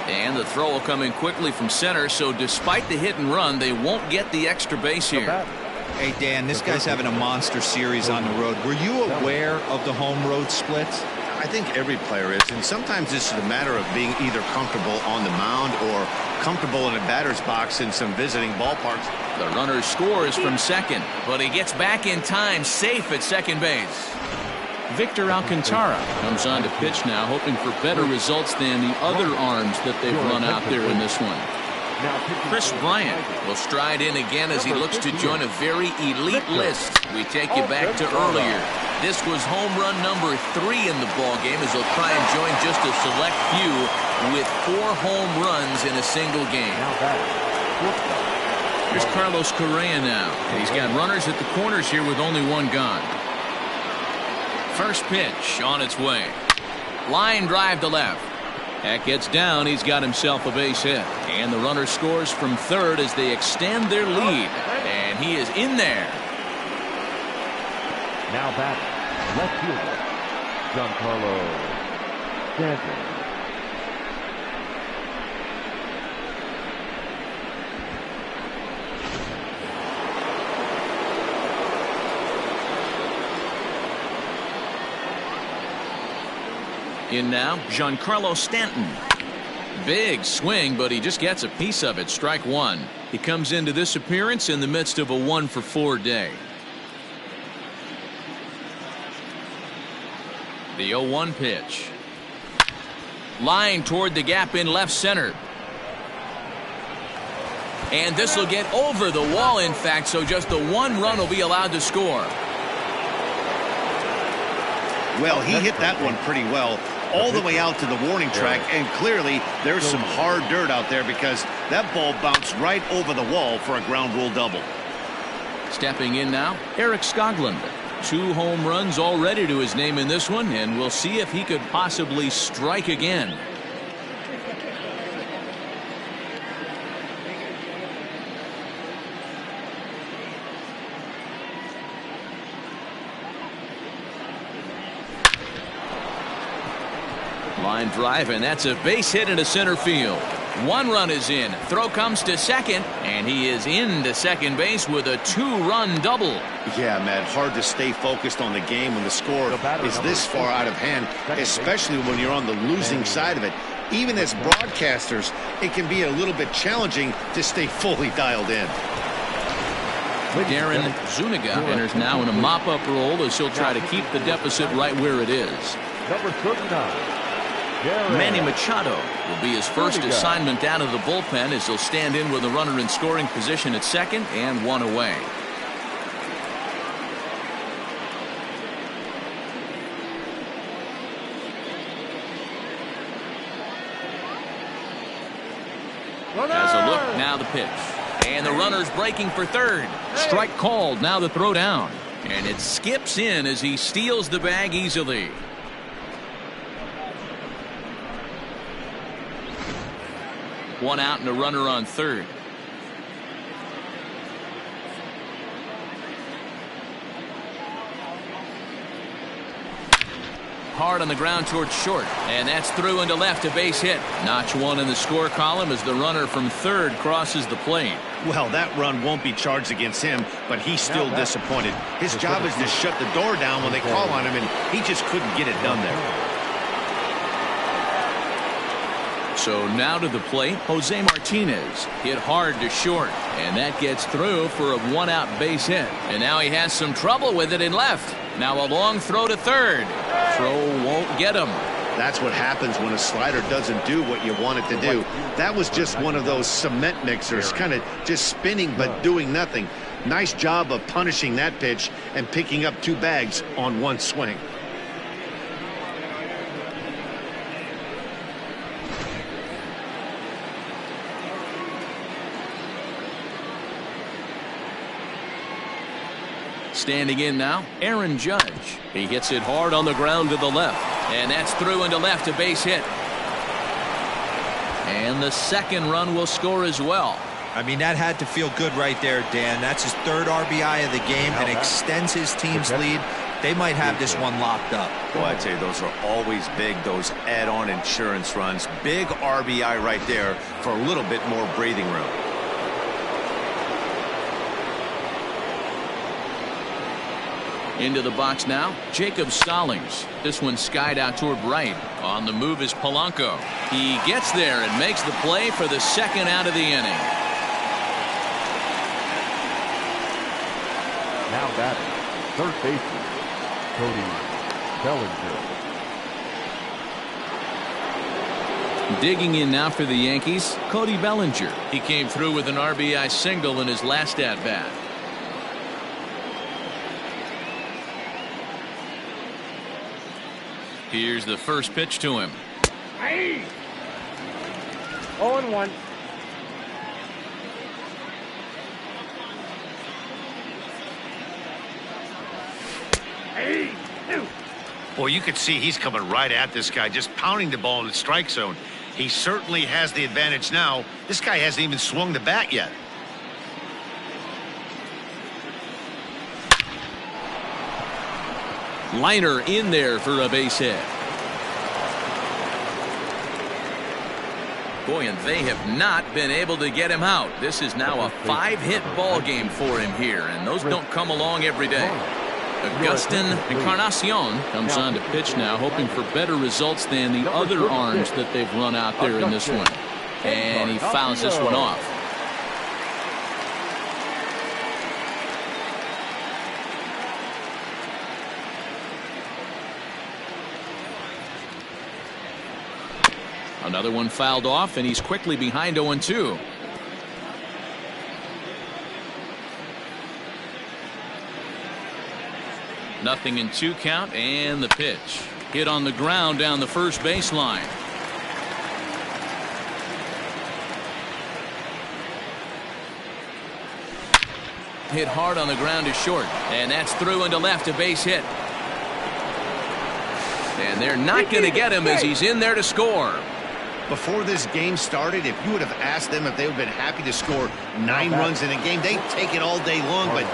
And the throw will come in quickly from center, so despite the hit and run, they won't get the extra base here. Hey, Dan, this guy's having a monster series on the road. Were you aware of the home-road splits? I think every player is, and sometimes this is a matter of being either comfortable on the mound or comfortable in a batter's box in some visiting ballparks. The runner scores from second, but he gets back in time, safe at second base. Victor Alcantara comes on to pitch now, hoping for better results than the other arms that they've run out there in this one. Chris Bryant will stride in again as he looks to join a very elite list. We take you back to earlier. This was home run number 3 in the ballgame as he'll try and join just a select few with 4 home runs in a single game. Here's Carlos Correa now. He's got runners at the corners here with only 1 gone. First pitch on its way. Line drive to left. That gets down. He's got himself a base hit. And the runner scores from third as they extend their lead. And he is in there. Now back, left fielder, Giancarlo Stanton. In now, Giancarlo Stanton. Big swing, but he just gets a piece of it. Strike 1. He comes into this appearance in the midst of a 1-for-4 day. The 0-1 pitch. Line toward the gap in left center. And this will get over the wall, in fact, so just the 1 run will be allowed to score. Well, he hit that one pretty well, all the way out to the warning track, and clearly there's some hard dirt out there because that ball bounced right over the wall for a ground rule double. Stepping in now, Eric Skoglund. 2 home runs already to his name in this one, and we'll see if he could possibly strike again. Line drive, and that's a base hit into center field. 1 run is in. Throw comes to second, and he is into second base with a 2-run double. Yeah, Matt, hard to stay focused on the game when the score is this far out of hand, especially when you're on the losing side of it. Even as broadcasters, it can be a little bit challenging to stay fully dialed in. Darren Zuniga enters now in a mop-up role as he'll try to keep the deficit right where it is. Number 39. Manny Machado will be his first assignment down to the bullpen as he'll stand in with a runner in scoring position at second and 1 away. As a look, now the pitch. And the runner's breaking for third. Strike called, now the throw down. And it skips in as he steals the bag easily. One out and a runner on third. Hard on the ground towards short, and that's through into left, a base hit. Notch 1 in the score column as the runner from third crosses the plate. Well, that run won't be charged against him, but he's still disappointed. His job is to shut the door down when they call on him, and he just couldn't get it done there. So now to the plate, Jose Martinez hit hard to short, and that gets through for a 1-out base hit. And now he has some trouble with it in left. Now a long throw to third. Throw won't get him. That's what happens when a slider doesn't do what you want it to do. That was just one of those cement mixers, kind of just spinning but doing nothing. Nice job of punishing that pitch and picking up 2 bags on 1 swing. Standing in now, Aaron Judge. He hits it hard on the ground to the left, and that's through into left, a base hit. And the second run will score as well. I mean, that had to feel good right there, Dan. That's his 3rd RBI of the game and extends his team's lead. They might have this one locked up. Well, I'd say those are always big, those add-on insurance runs. Big RBI right there for a little bit more breathing room. Into the box now, Jacob Stallings. This one skied out toward right. On the move is Polanco. He gets there and makes the play for the second out of the inning. Now batting, third baseman, Cody Bellinger. Digging in now for the Yankees, Cody Bellinger. He came through with an RBI single in his last at-bat. Here's the first pitch to him. Hey! 0-1. Hey! Boy, you could see he's coming right at this guy, just pounding the ball in the strike zone. He certainly has the advantage now. This guy hasn't even swung the bat yet. Liner in there for a base hit. Boy, and they have not been able to get him out. This is now a 5-hit ball game for him here, and those don't come along every day. Augustin Encarnacion comes on to pitch now, hoping for better results than the other arms that they've run out there in this one. And he fouls this one off. Another one fouled off, and he's quickly behind 0-2. Nothing in 2 count, and the pitch. Hit on the ground down the first baseline. Hit hard on the ground is short, and that's through into left, a base hit. And they're not going to get him as he's in there to score. Before this game started, if you would have asked them if they would have been happy to score 9 runs in a game, they'd take it all day long. But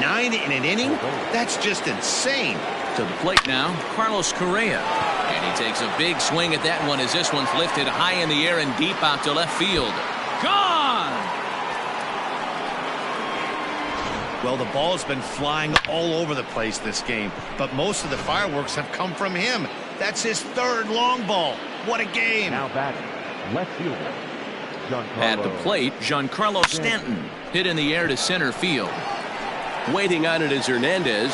9 in an inning? That's just insane. To the plate now, Carlos Correa. And he takes a big swing at that one as this one's lifted high in the air and deep out to left field. Gone! Well, the ball's been flying all over the place this game, but most of the fireworks have come from him. That's his 3rd long ball. What a game. Now batting, left fielder, at the plate, Giancarlo Stanton. Hit in the air to center field. Waiting on it is Hernandez.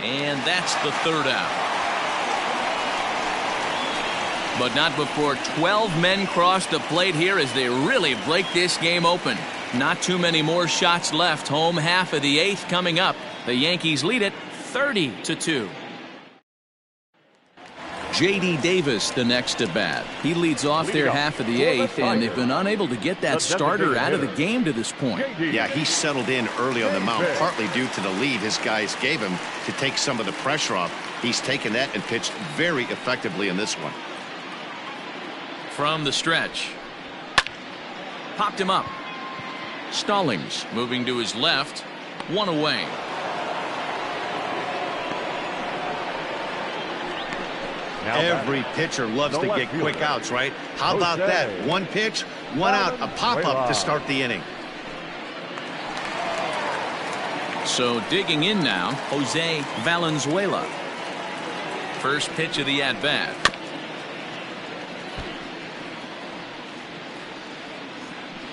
And that's the 3rd out. But not before 12 men cross the plate here as they really break this game open. Not too many more shots left. Home half of the 8th coming up. The Yankees lead it 30-2. J.D. Davis the next to bat. He leads off their half of the 8th, and they've been unable to get that starter out of the game to this point. Yeah, he settled in early on the mound, partly due to the lead his guys gave him to take some of the pressure off. He's taken that and pitched very effectively in this one. From the stretch. Popped him up. Stallings moving to his left. 1 away. Every pitcher loves to get quick outs, right? How about that? 1 pitch, 1 out, a pop-up to start the inning. So digging in now, Jose Valenzuela. First pitch of the at-bat.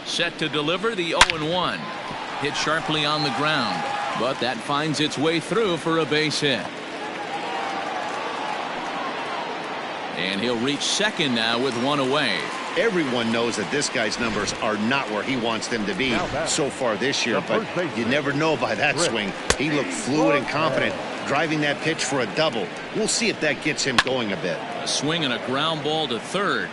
Set to deliver the 0-1. Hit sharply on the ground, but that finds its way through for a base hit. And he'll reach second now with 1 away. Everyone knows that this guy's numbers are not where he wants them to be so far this year, but you never know by that swing. He looked fluid and confident, driving that pitch for a double. We'll see if that gets him going a bit. A swing and a ground ball to third.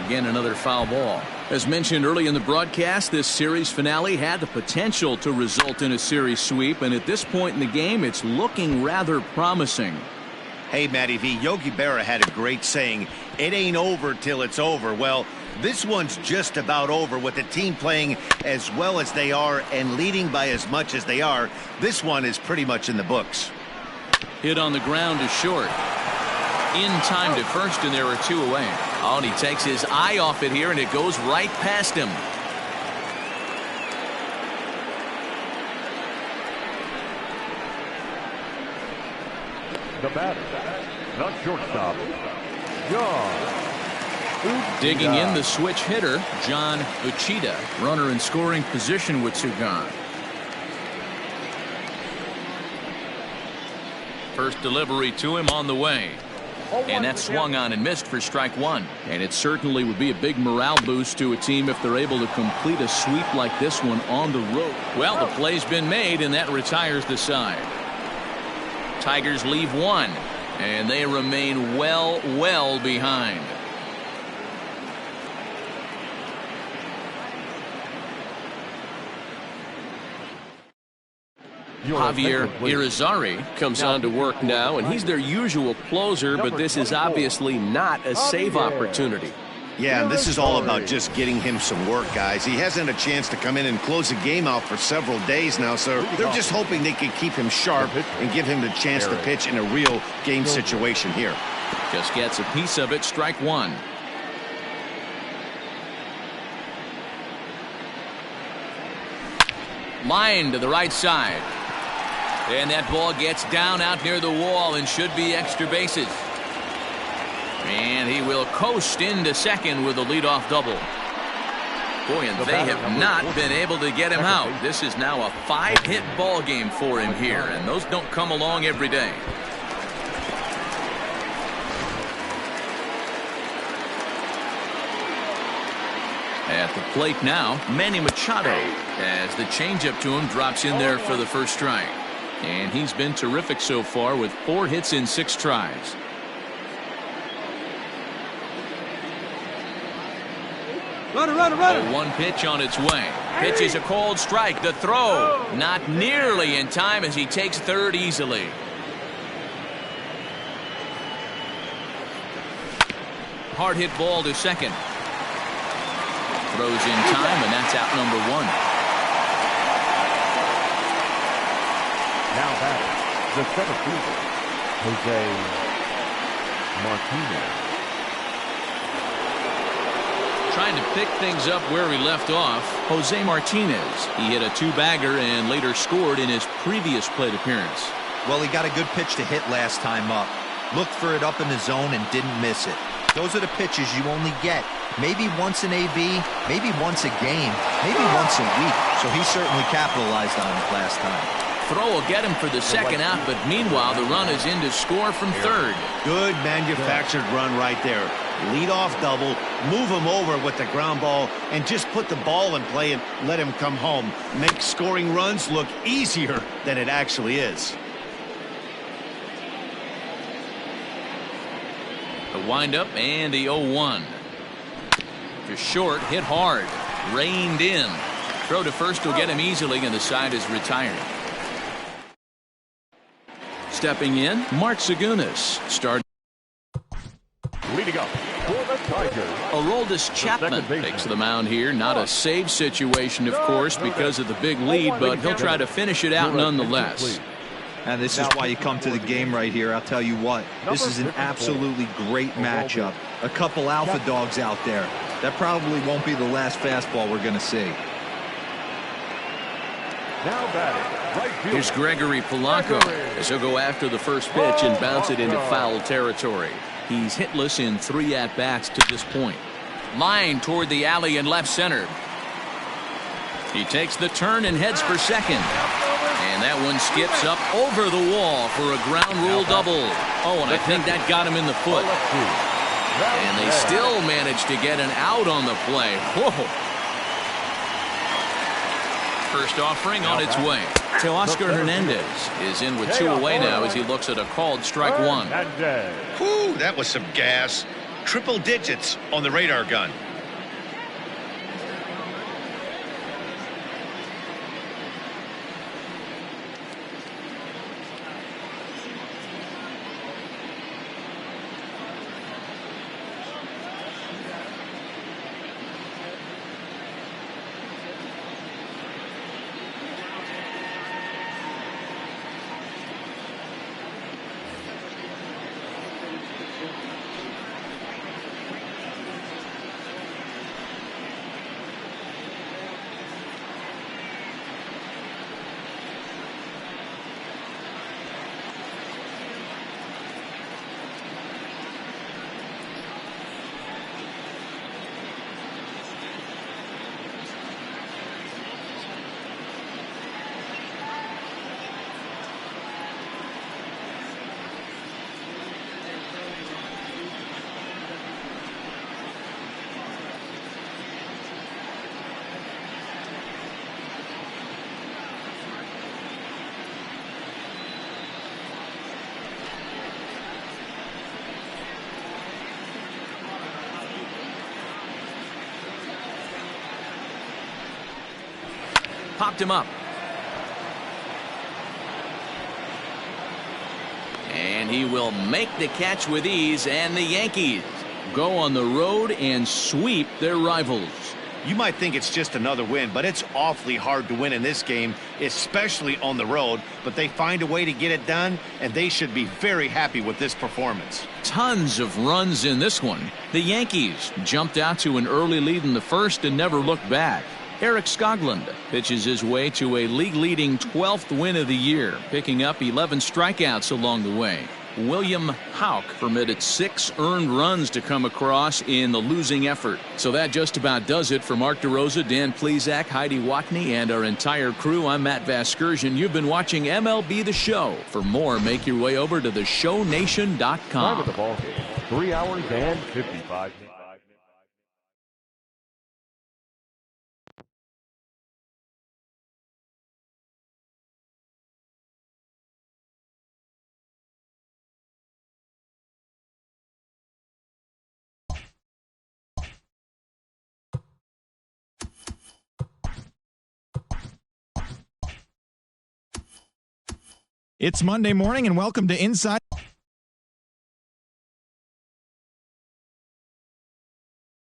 Again, another foul ball. As mentioned early in the broadcast, this series finale had the potential to result in a series sweep, and at this point in the game, it's looking rather promising. Hey, Matty V, Yogi Berra had a great saying, it ain't over till it's over. Well, this one's just about over with the team playing as well as they are and leading by as much as they are. This one is pretty much in the books. Hit on the ground is short. In time to first, and there are 2 away. Oh, and he takes his eye off it here, and it goes right past him. The batter, not shortstop, John. Digging in the switch hitter, John Uchida. Runner in scoring position with 2 gone. First delivery to him on the way. And that swung on and missed for strike 1. And it certainly would be a big morale boost to a team if they're able to complete a sweep like this one on the road. Well, the play's been made, and that retires the side. Tigers leave 1, and they remain well behind. Javier Irizarry comes on to work now, and he's their usual closer, but this is obviously not a save opportunity. Yeah, and this is all about just getting him some work, guys. He hasn't had a chance to come in and close the game out for several days now, so they're just hoping they can keep him sharp and give him the chance to pitch in a real game situation here. Just gets a piece of it, strike 1. Line to the right side. And that ball gets down out near the wall and should be extra bases. And he will coast into second with a leadoff double. Boy, and they have not been able to get him out. This is now a 5-hit ball game for him here, and those don't come along every day. At the plate now, Manny Machado, as the changeup to him drops in there for the first strike. And he's been terrific so far with 4 hits in 6 tries. Runner. 1 pitch on its way. Pitch is a cold strike. The throw not nearly in time as he takes third easily. Hard hit ball to second. Throws in time, and that's out number 1. Now batting, the center fielder, Jose Martinez. Trying to pick things up where he left off, Jose Martinez. He hit a 2-bagger and later scored in his previous plate appearance. Well, he got a good pitch to hit last time up. Looked for it up in the zone and didn't miss it. Those are the pitches you only get. Maybe once an AB, maybe once a game, maybe once a week. So he certainly capitalized on it last time. Throw will get him for the second out, but meanwhile the run is in to score from third. Good manufactured run right there. Lead-off double, move him over with the ground ball, and just put the ball in play and let him come home. Make scoring runs look easier than it actually is. The windup and the 0-1. Just short, hit hard, reined in. Throw to first will get him easily, and the side is retired. Stepping in, Mark Zagunis. Leading up for the Tigers, Aroldis Chapman takes the mound here. Not a save situation, of course, because of the big lead, but he'll try to finish it out nonetheless. And this is why you come to the game right here. I'll tell you what, this is an absolutely great matchup. A couple alpha dogs out there. That probably won't be the last fastball we're going to see. now batting, right fielder. Here's Gregory Polanco as he'll go after the first pitch and bounce it into foul territory. He's hitless in 3 at-bats to this point. Line toward the alley in left center. He takes the turn and heads for second. And that one skips up over the wall for a ground rule double. Oh, and I think that got him in the foot. And they still managed to get an out on the play. Whoa. First offering on its way. Teoscar Hernandez is in with 2 away now as he looks at a called strike 1. Whew, that was some gas. Triple digits on the radar gun. Popped him up. And he will make the catch with ease, and the Yankees go on the road and sweep their rivals. You might think it's just another win, but it's awfully hard to win in this game, especially on the road. But they find a way to get it done, and they should be very happy with this performance. Tons of runs in this one. The Yankees jumped out to an early lead in the first and never looked back. Eric Skoglund pitches his way to a league-leading 12th win of the year, picking up 11 strikeouts along the way. William Houck permitted 6 earned runs to come across in the losing effort. So that just about does it for Mark DeRosa, Dan Plesac, Heidi Watney, and our entire crew. I'm Matt Vasgersian. You've been watching MLB The Show. For more, make your way over to theshownation.com. Time of the ball game, 3 hours and 55 minutes. It's Monday morning, and welcome to Inside.